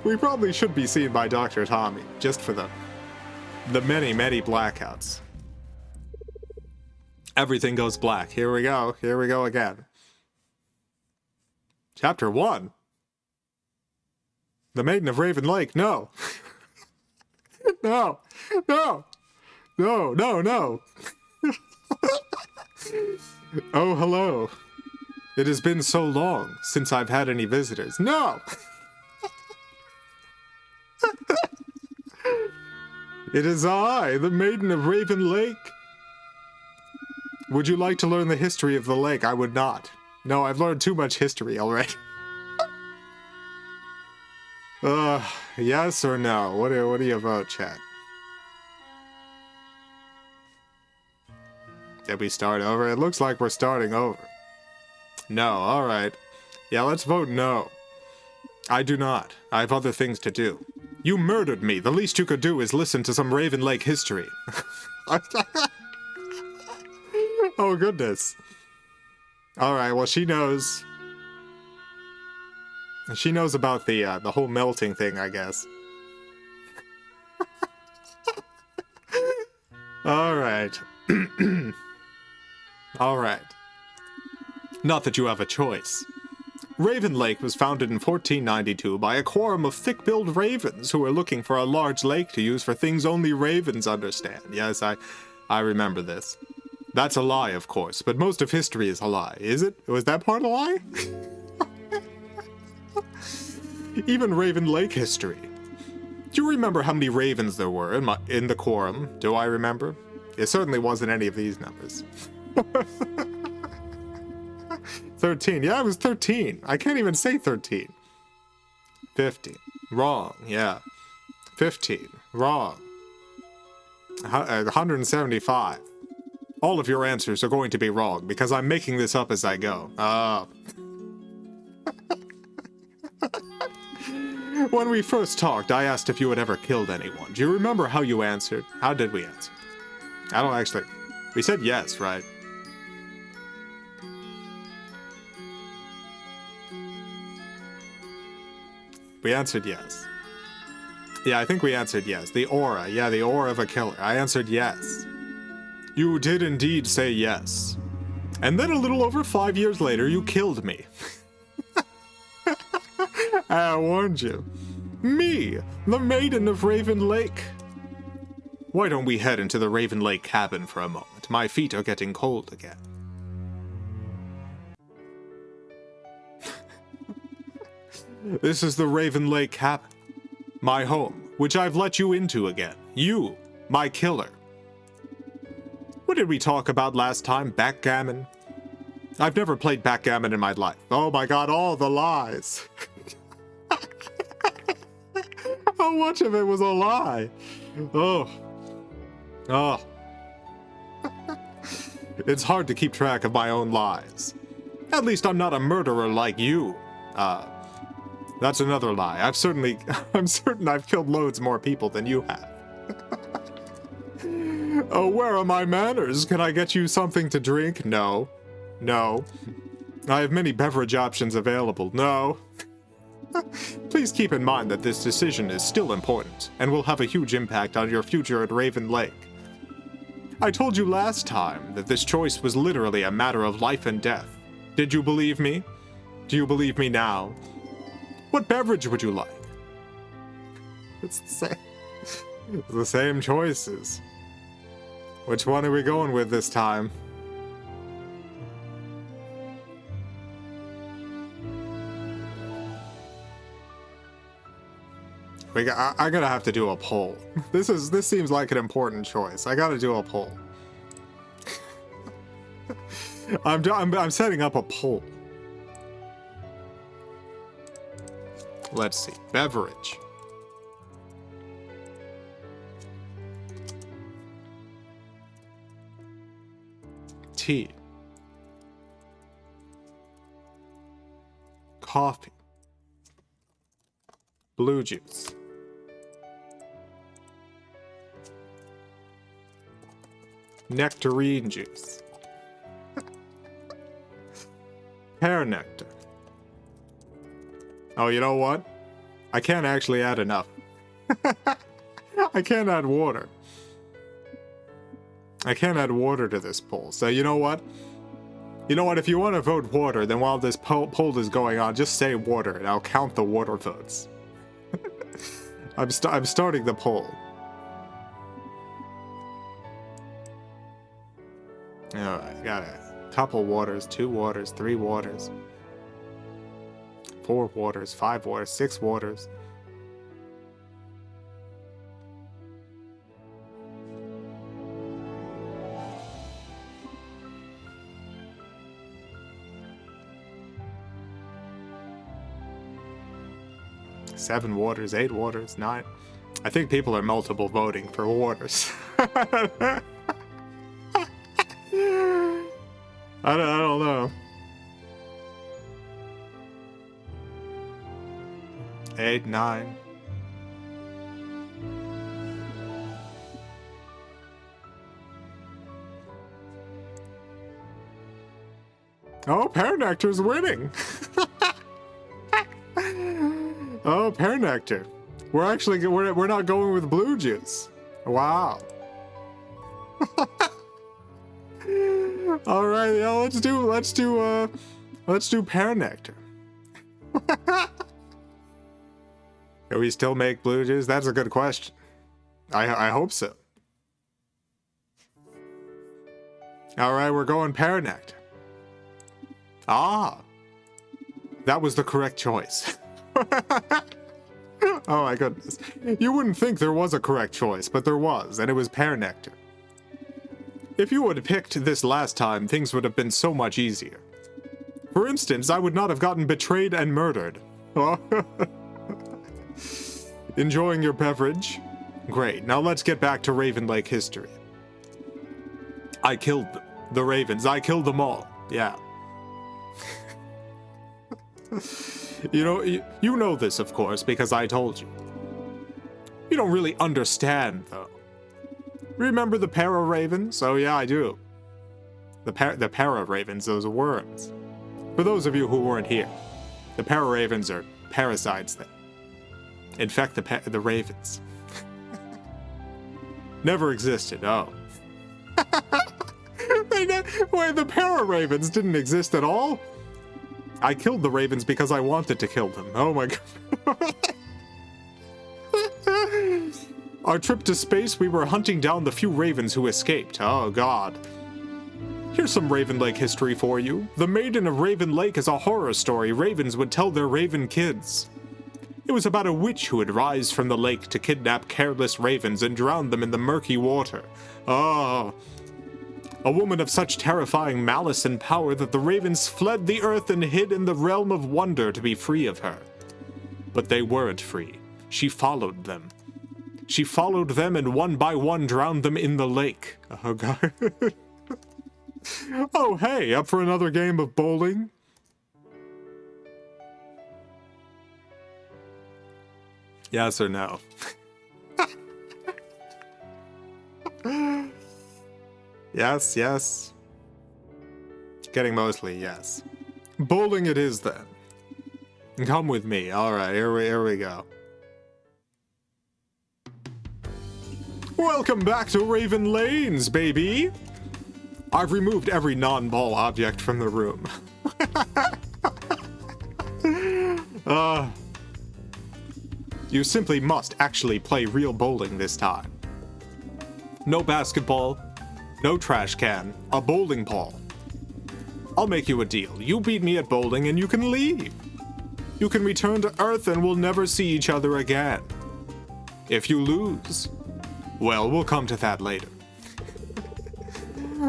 We probably should be seen by Dr. Tommy, just for the many, many blackouts. Everything goes black. Here we go. Here we go again. Chapter 1. The Maiden of Raven Lake. No. No. No. No, no, no. Oh, hello. It has been so long since I've had any visitors. No! It is I, the Maiden of Raven Lake. Would you like to learn the history of the lake? I would not. No, I've learned too much history already. Yes or no? What do you vote, chat? Did we start over? It looks like we're starting over. No, alright. Yeah, let's vote no. I do not. I have other things to do. You murdered me. The least you could do is listen to some Raven Lake history. Oh, goodness. Alright, well, she knows. She knows about the whole melting thing, I guess. Alright. Alright. Not that you have a choice. Raven Lake was founded in 1492 by a quorum of thick-billed ravens who were looking for a large lake to use for things only ravens understand. Yes, I remember this. That's a lie, of course, but most of history is a lie. Is it? Was that part a lie? Even Raven Lake history. Do you remember how many ravens there were in the quorum? Do I remember? It certainly wasn't any of these numbers. 13. Yeah, it was 13. I can't even say 13. 15. Wrong. Yeah. 15. Wrong. 175. All of your answers are going to be wrong because I'm making this up as I go. When we first talked, I asked if you had ever killed anyone. Do you remember how you answered? How did we answer? I don't actually... We said yes, right? We answered yes. Yeah, I think we answered yes. The aura. Yeah, the aura of a killer. I answered yes. You did indeed say yes. And then a little over 5 years later, you killed me. I warned you. Me, the Maiden of Raven Lake. Why don't we head into the Raven Lake cabin for a moment? My feet are getting cold again. This is the Raven Lake cabin. My home, which I've let you into again. You, my killer. What did we talk about last time? Backgammon? I've never played backgammon in my life. Oh my god, all the lies. How much of it was a lie? Oh. It's hard to keep track of my own lies. At least I'm not a murderer like you. That's another lie. I'm certain I've killed loads more people than you have. Oh, where are my manners? Can I get you something to drink? No. No. I have many beverage options available. No. Please keep in mind that this decision is still important and will have a huge impact on your future at Raven Lake. I told you last time that this choice was literally a matter of life and death. Did you believe me? Do you believe me now? What beverage would you like? It's the same. It's the same choices. Which one are we going with this time? I'm gonna have to do a poll. This seems like an important choice. I gotta do a poll. I'm setting up a poll. Let's see. Beverage. Tea. Coffee. Blue juice. Nectarine juice. Pear nectar. Oh, you know what? I can't actually add enough. I can't add water. I can't add water to this poll. So you know what? You know what? If you want to vote water, then while this poll is going on, just say water, and I'll count the water votes. I'm starting the poll. Alright, got a couple waters, 2 waters, 3 waters, 4 waters, 5 waters, 6 waters. Seven waters, 8 waters, 9. I think people are multiple voting for waters. I don't know. 8, 9. Oh, pear nectar's winning. Oh, pear nectar. We're not going with blue juice. Wow. All right, yeah, let's do pear nectar. Can we still make blue juice? That's a good question. I hope so. All right, we're going pear nectar. Ah, that was the correct choice. Oh my goodness. You wouldn't think there was a correct choice, but there was, and it was pear nectar. If you had picked this last time, things would have been so much easier. For instance, I would not have gotten betrayed and murdered. Enjoying your beverage? Great, now let's get back to Raven Lake history. I killed them. The ravens. I killed them all. Yeah. You know this, of course, because I told you. You don't really understand, though. Remember the para-ravens? Oh yeah, I do. The para-ravens, those worms. For those of you who weren't here, the para-ravens are parasites that infect the ravens. Never existed, oh. Wait, the para-ravens didn't exist at all? I killed the ravens because I wanted to kill them. Oh my god. Our trip to space, we were hunting down the few ravens who escaped. Oh god. Here's some Raven Lake history for you. The Maiden of Raven Lake is a horror story ravens would tell their raven kids. It was about a witch who would rise from the lake to kidnap careless ravens and drown them in the murky water. Oh. A woman of such terrifying malice and power that the ravens fled the earth and hid in the realm of wonder to be free of her. But they weren't free. She followed them. She followed them and one by one drowned them in the lake. Oh god. Oh hey, up for another game of bowling? Yes or no? Yes, yes. Getting mostly yes. Bowling it is then. Come with me. Alright, here we go. Welcome back to Raven Lanes, baby! I've removed every non-ball object from the room. You simply must actually play real bowling this time. No basketball, no trash can, a bowling ball. I'll make you a deal. You beat me at bowling and you can leave. You can return to Earth and we'll never see each other again. If you lose, well, we'll come to that later.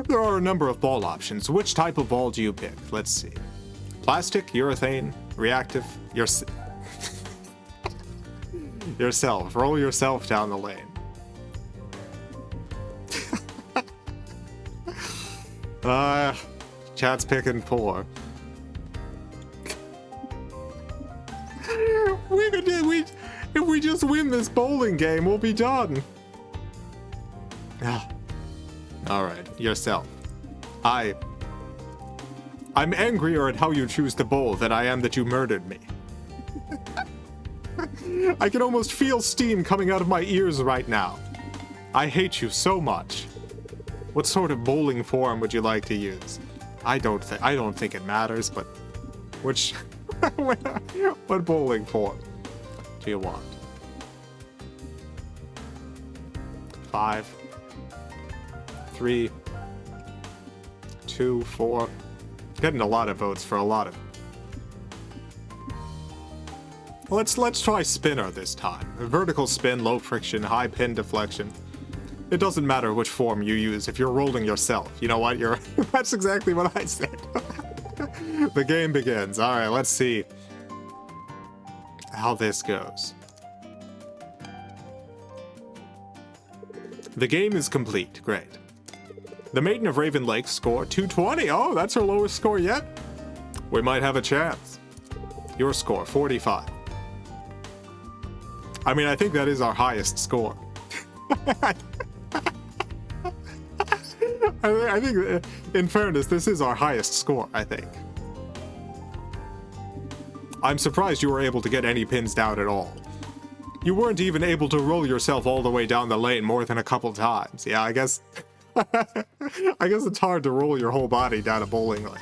There are a number of ball options. Which type of ball do you pick? Let's see. Plastic, urethane, reactive, yourself. Roll yourself down the lane. Chat's picking 4. If we just win this bowling game, we'll be done. Alright, yourself. I'm angrier at how you choose to bowl than I am that you murdered me. I can almost feel steam coming out of my ears right now. I hate you so much. What sort of bowling form would you like to use? I don't think it matters, but which what bowling form do you want? 5, 3, 2, 4. Getting a lot of votes for a lot of. Let's try spinner this time. A vertical spin, low friction, high pin deflection. It doesn't matter which form you use if you're rolling yourself. You know what? That's exactly what I said. The game begins. All right, let's see how this goes. The game is complete. Great. The Maiden of Raven Lake score 220. Oh, that's her lowest score yet. We might have a chance. Your score 45. I mean, I think that is our highest score. I think, in fairness, this is our highest score, I think. I'm surprised you were able to get any pins down at all. You weren't even able to roll yourself all the way down the lane more than a couple times. Yeah, I guess... I guess it's hard to roll your whole body down a bowling lane.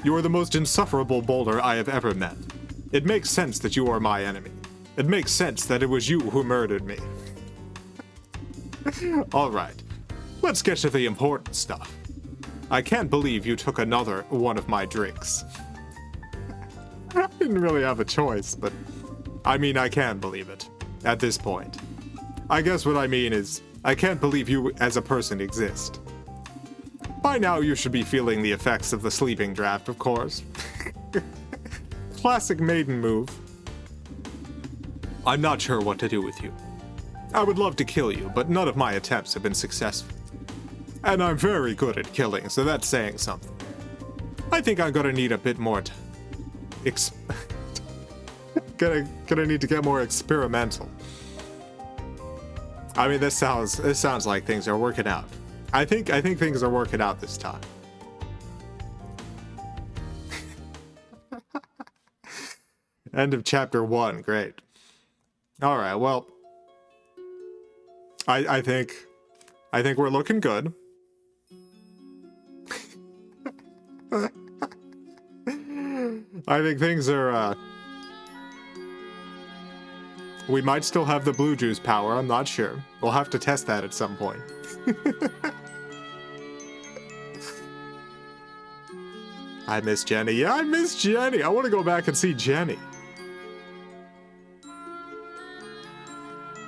You are the most insufferable bowler I have ever met. It makes sense that you are my enemy. It makes sense that it was you who murdered me. Alright, let's get to the important stuff. I can't believe you took another one of my drinks. I didn't really have a choice, but... I mean, I can believe it. At this point. I guess what I mean is, I can't believe you as a person exist. By now you should be feeling the effects of the sleeping draft, of course. Classic maiden move. I'm not sure what to do with you. I would love to kill you, but none of my attempts have been successful. And I'm very good at killing, so that's saying something. I think I'm gonna need a bit more gonna need to get more experimental. I mean, this sounds like things are working out. I think things are working out this time. End of chapter 1. Great. All right. Well, I think we're looking good. I think things are. We might still have the blue juice power. I'm not sure. We'll have to test that at some point. I miss Jenny. Yeah, I miss Jenny. I want to go back and see Jenny.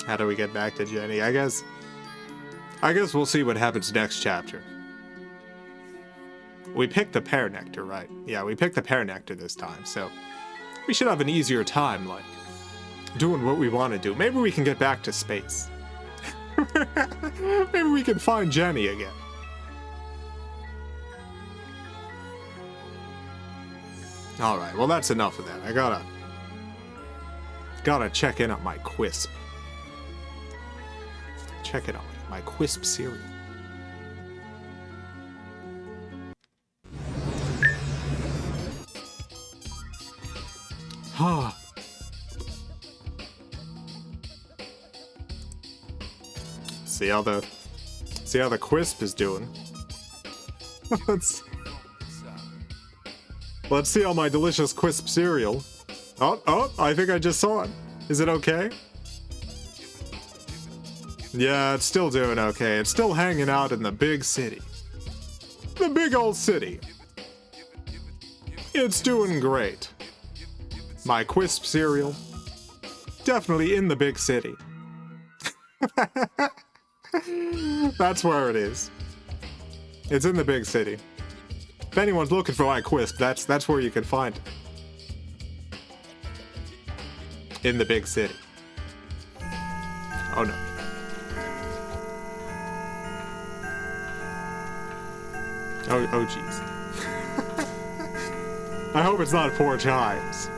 How do we get back to Jenny? I guess we'll see what happens next chapter. We picked the pear nectar, right? Yeah, we picked the pear nectar this time, so we should have an easier time, like, doing what we want to do. Maybe we can get back to space. Maybe we can find Jenny again. Alright, well that's enough of that. I gotta check in on my Quisp. Check it out, my Quisp cereal. Ah. See how the Quisp is doing. Let's see how my delicious Quisp cereal. Oh, I think I just saw it. Is it okay? Yeah, it's still doing okay. It's still hanging out in the big city. The big old city. It's doing great. My Quisp cereal. Definitely in the big city. That's where it is. It's in the big city. If anyone's looking for my Quisp, that's where you can find it. In the big city. Oh no. Oh jeez. I hope it's not 4 chimes.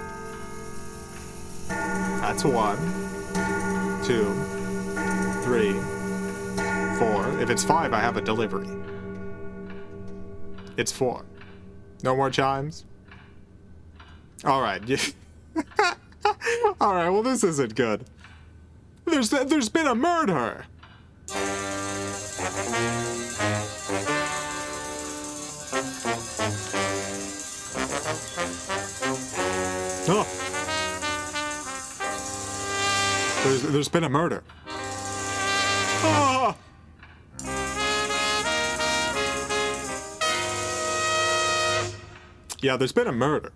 That's 1, 2, 3, 4. If it's 5, I have a delivery. It's 4. No more chimes? Alright. Alright, well this isn't good. There's been a murder! Oh. There's been a murder. Oh. Yeah, there's been a murder.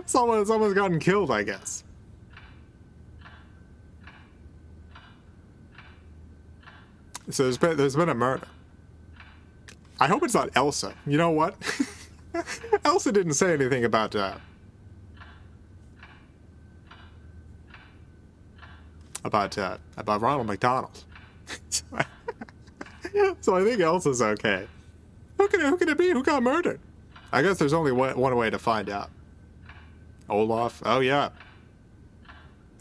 Someone's gotten killed, I guess. So there's been a murder. I hope it's not Elsa. You know what? Elsa didn't say anything about Ronald McDonald. So I think Elsa's okay. Who can it be? Who got murdered? I guess there's only one way to find out. Olaf? Oh yeah.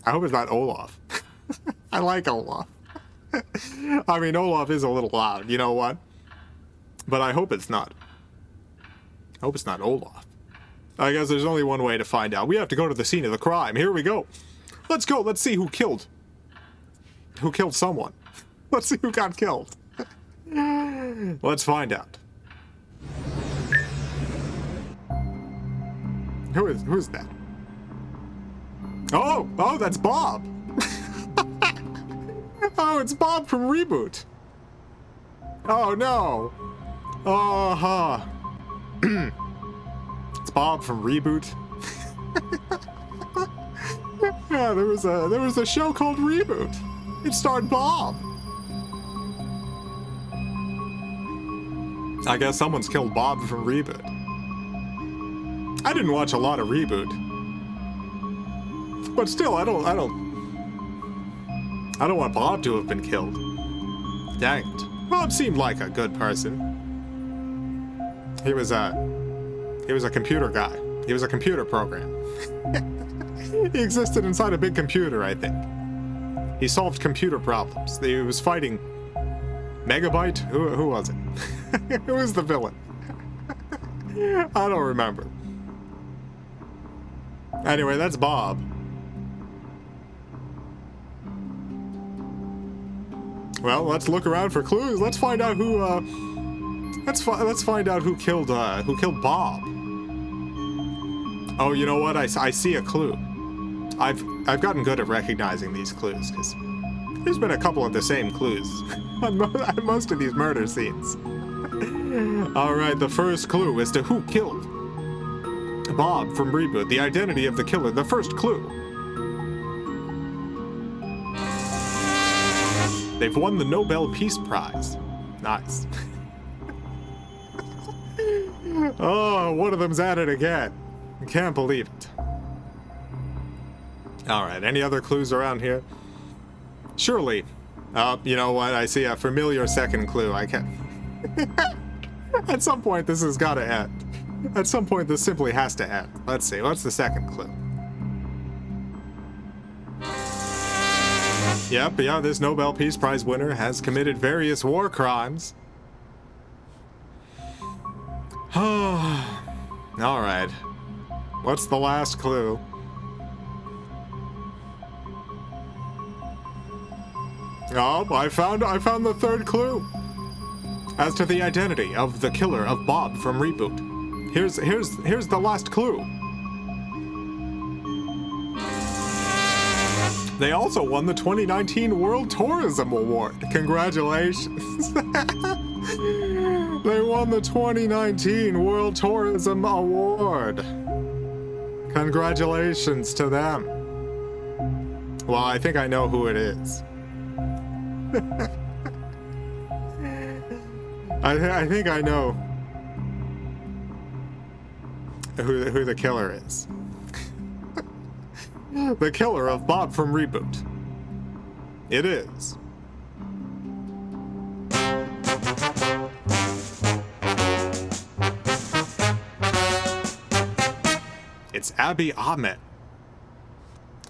I hope it's not Olaf. I like Olaf. I mean, Olaf is a little loud, you know what? But I hope it's not. I hope it's not Olaf. I guess there's only one way to find out. We have to go to the scene of the crime. Here we go. Let's go. Let's see who killed someone. Let's see who got killed. Let's find out. Who's that? Oh, that's Bob. Oh, it's Bob from Reboot. Oh no. It's Bob from Reboot. Yeah, there was a show called Reboot. It starred Bob. I guess someone's killed Bob from Reboot. I didn't watch a lot of Reboot. But still, I don't I don't want Bob to have been killed. Dang it. Bob seemed like a good person. He was a computer guy. He was a computer program. He existed inside a big computer, I think. He solved computer problems. He was fighting Megabyte? Who was it? Who was the villain? I don't remember. Anyway, that's Bob. Well, let's look around for clues. Let's find out who. Let's find out who killed Bob. Oh, you know what? I see a clue. I've gotten good at recognizing these clues because there's been a couple of the same clues on most of these murder scenes. All right, the first clue as to who killed Bob from Reboot. The identity of the killer. The first clue. They've won the Nobel Peace Prize. Nice. Oh, one of them's at it again. I can't believe it. All right, any other clues around here? Surely. You know what? I see a familiar second clue. I can't. At some point, this has got to end. At some point, this simply has to end. Let's see. What's the second clue? Yep, yeah, this Nobel Peace Prize winner has committed various war crimes. All right. What's the last clue? Oh, I found the third clue. As to the identity of the killer of Bob from Reboot. Here's the last clue. They also won the 2019 World Tourism Award. Congratulations. They won the 2019 World Tourism Award. Congratulations to them. Well, I think I know who it is. I think I know who the killer is. The killer of Bob from Reboot. It is. It's Abiy Ahmed,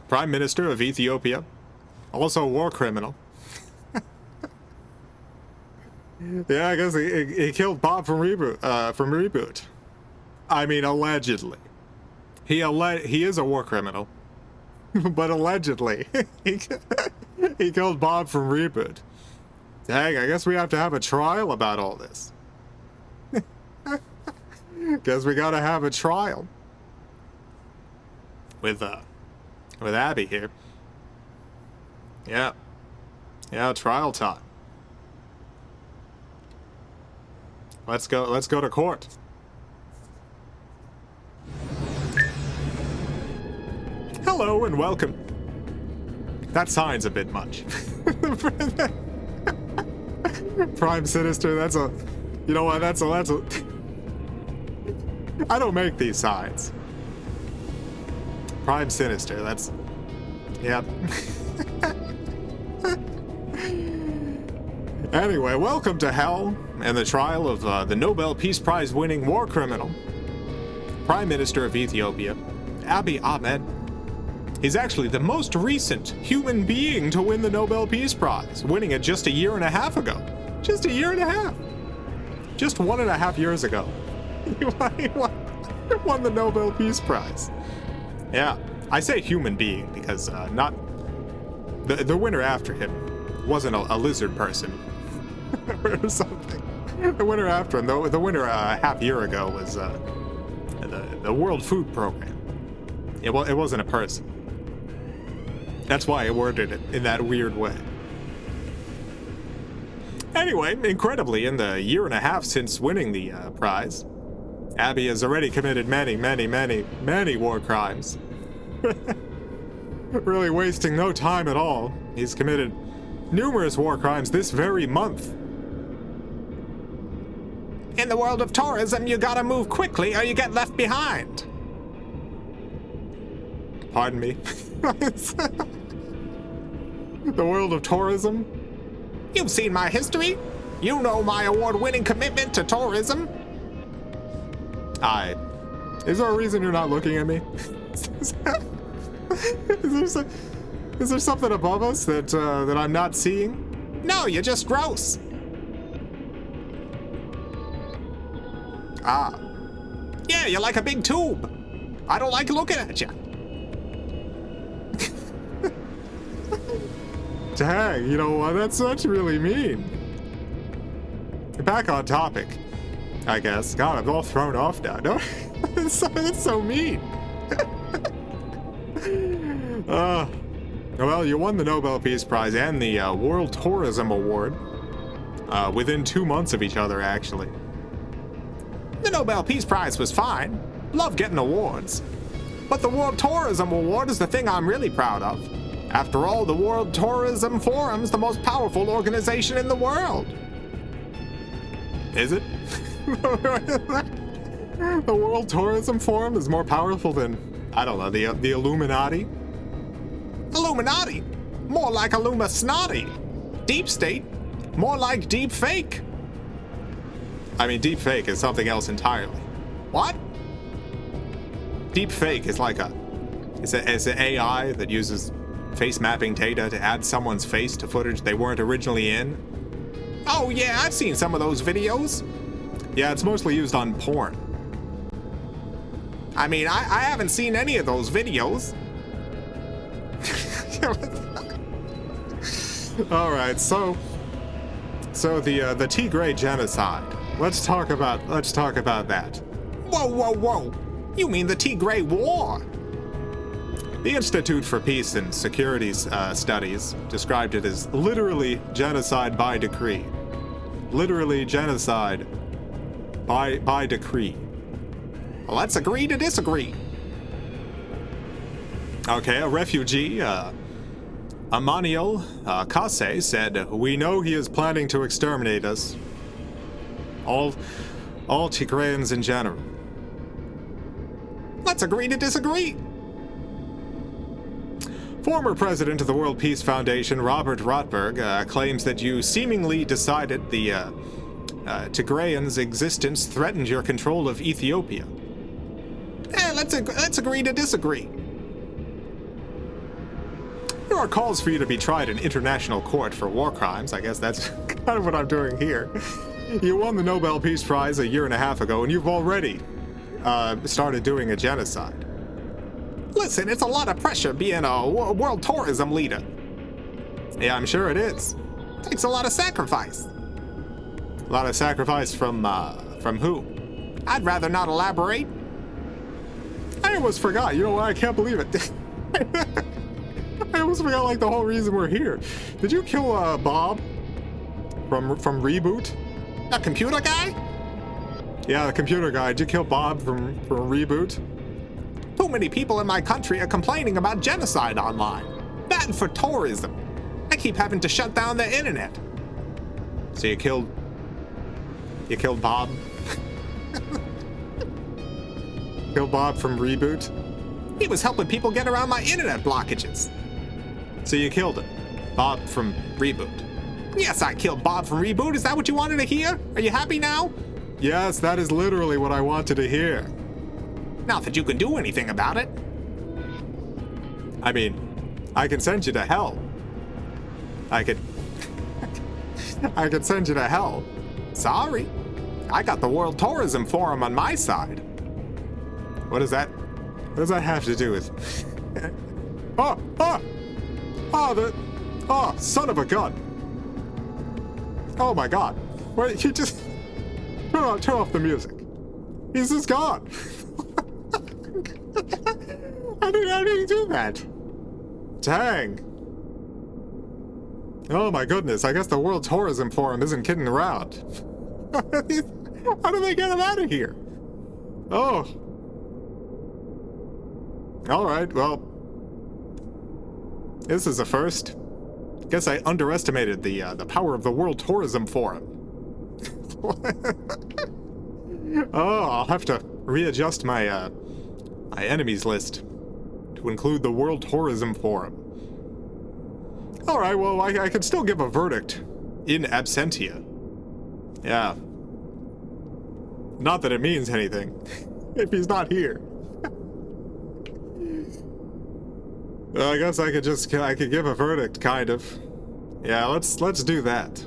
Prime Minister of Ethiopia, also a war criminal. Yeah, I guess he killed Bob from Reboot. I mean, allegedly. He is a war criminal. But allegedly, he killed Bob from Reboot. Dang, I guess we have to have a trial about all this. Guess we gotta have a trial. With Abby here. Yeah. Yeah, trial time. Let's go to court. Hello and welcome. That sign's a bit much. Prime Sinister, that's a... You know what, that's a... I don't make these signs. Prime Sinister, that's... Yep. Anyway, welcome to hell and the trial of the Nobel Peace Prize winning war criminal, Prime Minister of Ethiopia, Abiy Ahmed. He's actually the most recent human being to win the Nobel Peace Prize, winning it just a year and a half ago. Just a year and a half. Just 1.5 years ago. He won the Nobel Peace Prize. Yeah, I say human being because not... The winner after him wasn't a lizard person or something. The winner after him, the winner a half year ago was the World Food Program. It wasn't a person. That's why I worded it in that weird way. Anyway, incredibly, in the year and a half since winning the prize, Abiy has already committed many war crimes. Really wasting no time at all. He's committed numerous war crimes this very month. In the world of tourism, you gotta move quickly or you get left behind. Pardon me. The world of tourism? You've seen my history. You know my award-winning commitment to tourism. Is there a reason you're not looking at me? Is there something above us that I'm not seeing? No, you're just gross. Ah. Yeah, you're like a big tube. I don't like looking at you. Dang, you know what? That's really mean. Back on topic, I guess. God, I'm all thrown off now. No, that's so mean. Well, you won the Nobel Peace Prize and the World Tourism Award within 2 months of each other, actually. The Nobel Peace Prize was fine. Love getting awards. But the World Tourism Award is the thing I'm really proud of. After all, the World Tourism Forum's the most powerful organization in the world. Is it? The World Tourism Forum is more powerful than, I don't know, the Illuminati? Illuminati? More like Illuminati. Deep State? More like Deep Fake. I mean, deep fake is something else entirely. What? Deep fake is like it's an AI that uses face mapping data to add someone's face to footage they weren't originally in. Oh yeah, I've seen some of those videos. Yeah, it's mostly used on porn. I mean, I haven't seen any of those videos. All right, so the Tigray genocide. Let's talk about that. Whoa. You mean the Tigray War? The Institute for Peace and Security Studies described it as literally genocide by decree. Literally genocide by decree. Well, let's agree to disagree. Okay, a refugee, Emmanuel Kase, said, "We know he is planning to exterminate us. All Tigrayans in general." Let's agree to disagree. Former president of the World Peace Foundation, Robert Rotberg, claims that you seemingly decided the Tigrayans' existence threatened your control of Ethiopia. Let's agree to disagree. There are calls for you to be tried in international court for war crimes. I guess that's kind of what I'm doing here. You won the Nobel Peace Prize a year and a half ago, and you've already started doing a genocide. Listen, it's a lot of pressure being a world tourism leader. Yeah, I'm sure it is. Takes a lot of sacrifice. A lot of sacrifice from who? I'd rather not elaborate. I almost forgot. You know what? I can't believe it. I almost forgot, like, the whole reason we're here. Did you kill Bob from Reboot? The computer guy? Yeah, the computer guy. Did you kill Bob from Reboot? Too many people in my country are complaining about genocide online. Bad for tourism. I keep having to shut down the internet. So you killed Bob? Killed Bob from Reboot? He was helping people get around my internet blockages. So you killed him? Bob from Reboot? Yes, I killed Bob from Reboot. Is that what you wanted to hear? Are you happy now? Yes, that is literally what I wanted to hear. Not that you can do anything about it. I mean, I can send you to hell. I could send you to hell. Sorry. I got the World Tourism Forum on my side. What does that have to do with? Son of a gun. Oh my God. Wait, you just turn off the music. He's just gone. How did he do that? Dang. Oh my goodness, I guess the World Tourism Forum isn't kidding around. How do they get him out of here? Oh. Alright, well. This is a first. Guess I underestimated the power of the World Tourism Forum. Oh, I'll have to readjust my my enemies list to include the World Tourism Forum. Alright, well, I can still give a verdict in absentia. Yeah. Not that it means anything, if he's not here. I guess I could give a verdict, kind of. Yeah, let's do that.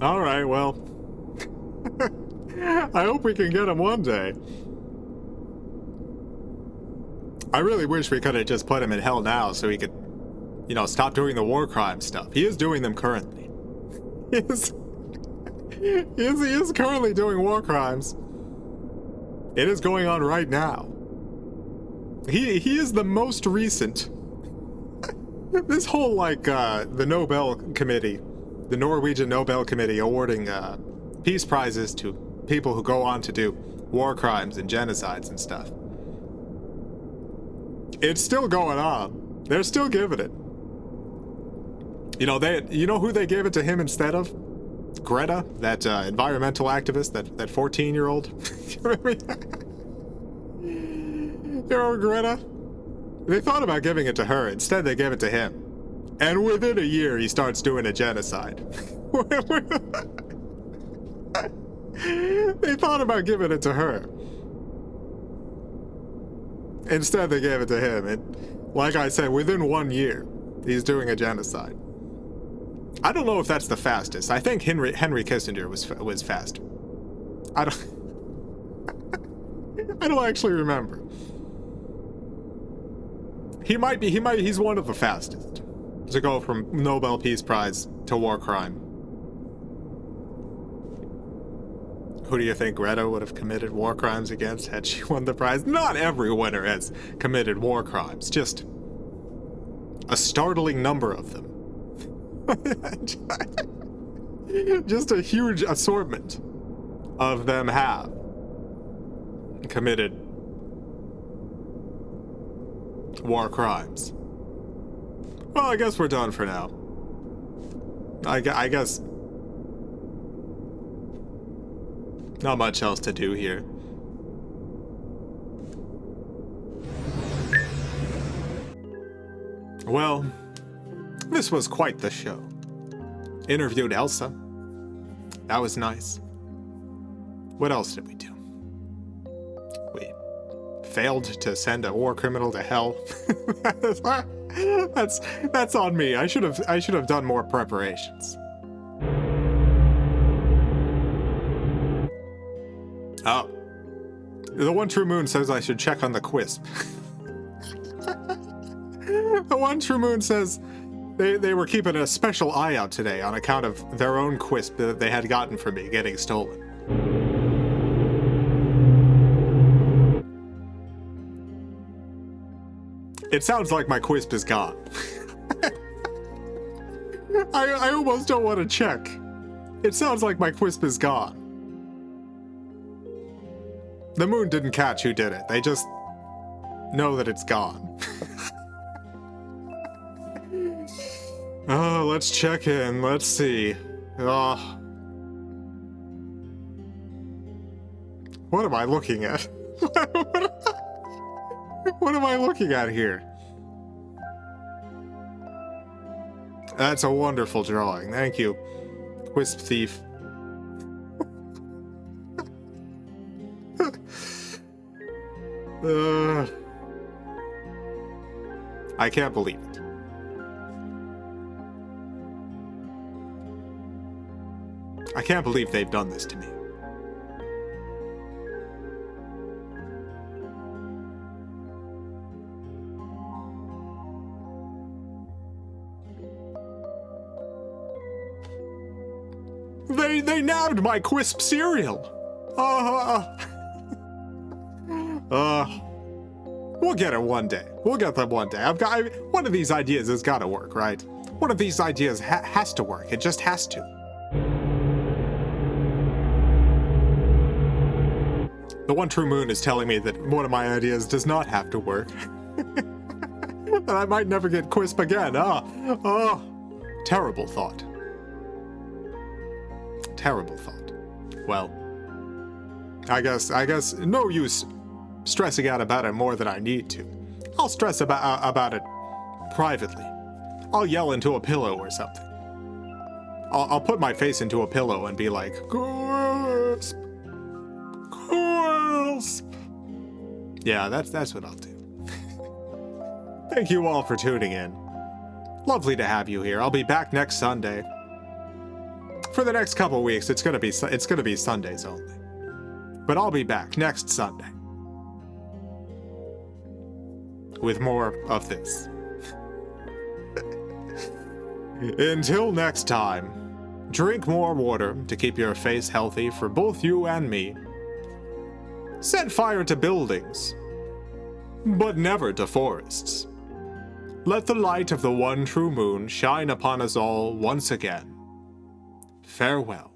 Alright, well. I hope we can get him one day. I really wish we could have just put him in hell now so he could, you know, stop doing the war crime stuff. He is doing them currently. He is currently doing war crimes. It is going on right now. He is the most recent. This whole, like, the Nobel Committee, the Norwegian Nobel Committee awarding peace prizes to people who go on to do war crimes and genocides and stuff. It's still going on. They're still giving it. You know who they gave it to him instead of? Greta, that environmental activist, that 14-year-old. You remember? You know, Greta? They thought about giving it to her. Instead, they gave it to him. And within a year, he starts doing a genocide. They thought about giving it to her. Instead, they gave it to him. And like I said, within 1 year, he's doing a genocide. I don't know if that's the fastest. I think Henry Kissinger was faster. I don't actually remember. He's one of the fastest to go from Nobel Peace Prize to war crime. Who do you think Greta would have committed war crimes against had she won the prize? Not every winner has committed war crimes, just a startling number of them. Just a huge assortment of them have committed war crimes. Well, I guess we're done for now. I guess not much else to do here. Well, this was quite the show. Interviewed Elsa. That was nice. What else did we do? We failed to send a war criminal to hell. That's on me. I should have done more preparations. Oh. The One True Moon says I should check on the Quisp. The One True Moon says they were keeping a special eye out today on account of their own Quisp that they had gotten from me getting stolen. It sounds like my Quisp is gone. I almost don't want to check. It sounds like my Quisp is gone. The moon didn't catch who did it. They just know that it's gone. Oh, let's check in. Let's see. Oh. What am I looking at? What am I looking at here? That's a wonderful drawing. Thank you, Quisp Thief. I can't believe it. I can't believe they've done this to me. They nabbed my Quisp cereal. We'll get it one day. We'll get them one day. One of these ideas has got to work, right? One of these ideas has to work. It just has to. The one true moon is telling me that one of my ideas does not have to work. And I might never get Quisp again. Terrible thought. Terrible thought. Well, I guess no use stressing out about it more than I need to. I'll stress about it privately. I'll yell into a pillow or something. I'll put my face into a pillow and be like, Quisp! Quisp! Yeah, that's what I'll do. Thank you all for tuning in. Lovely to have you here. I'll be back next Sunday. For the next couple weeks, it's gonna be Sundays only. But I'll be back next Sunday with more of this. Until next time, drink more water to keep your face healthy for both you and me. Set fire to buildings, but never to forests. Let the light of the one true moon shine upon us all once again. Farewell.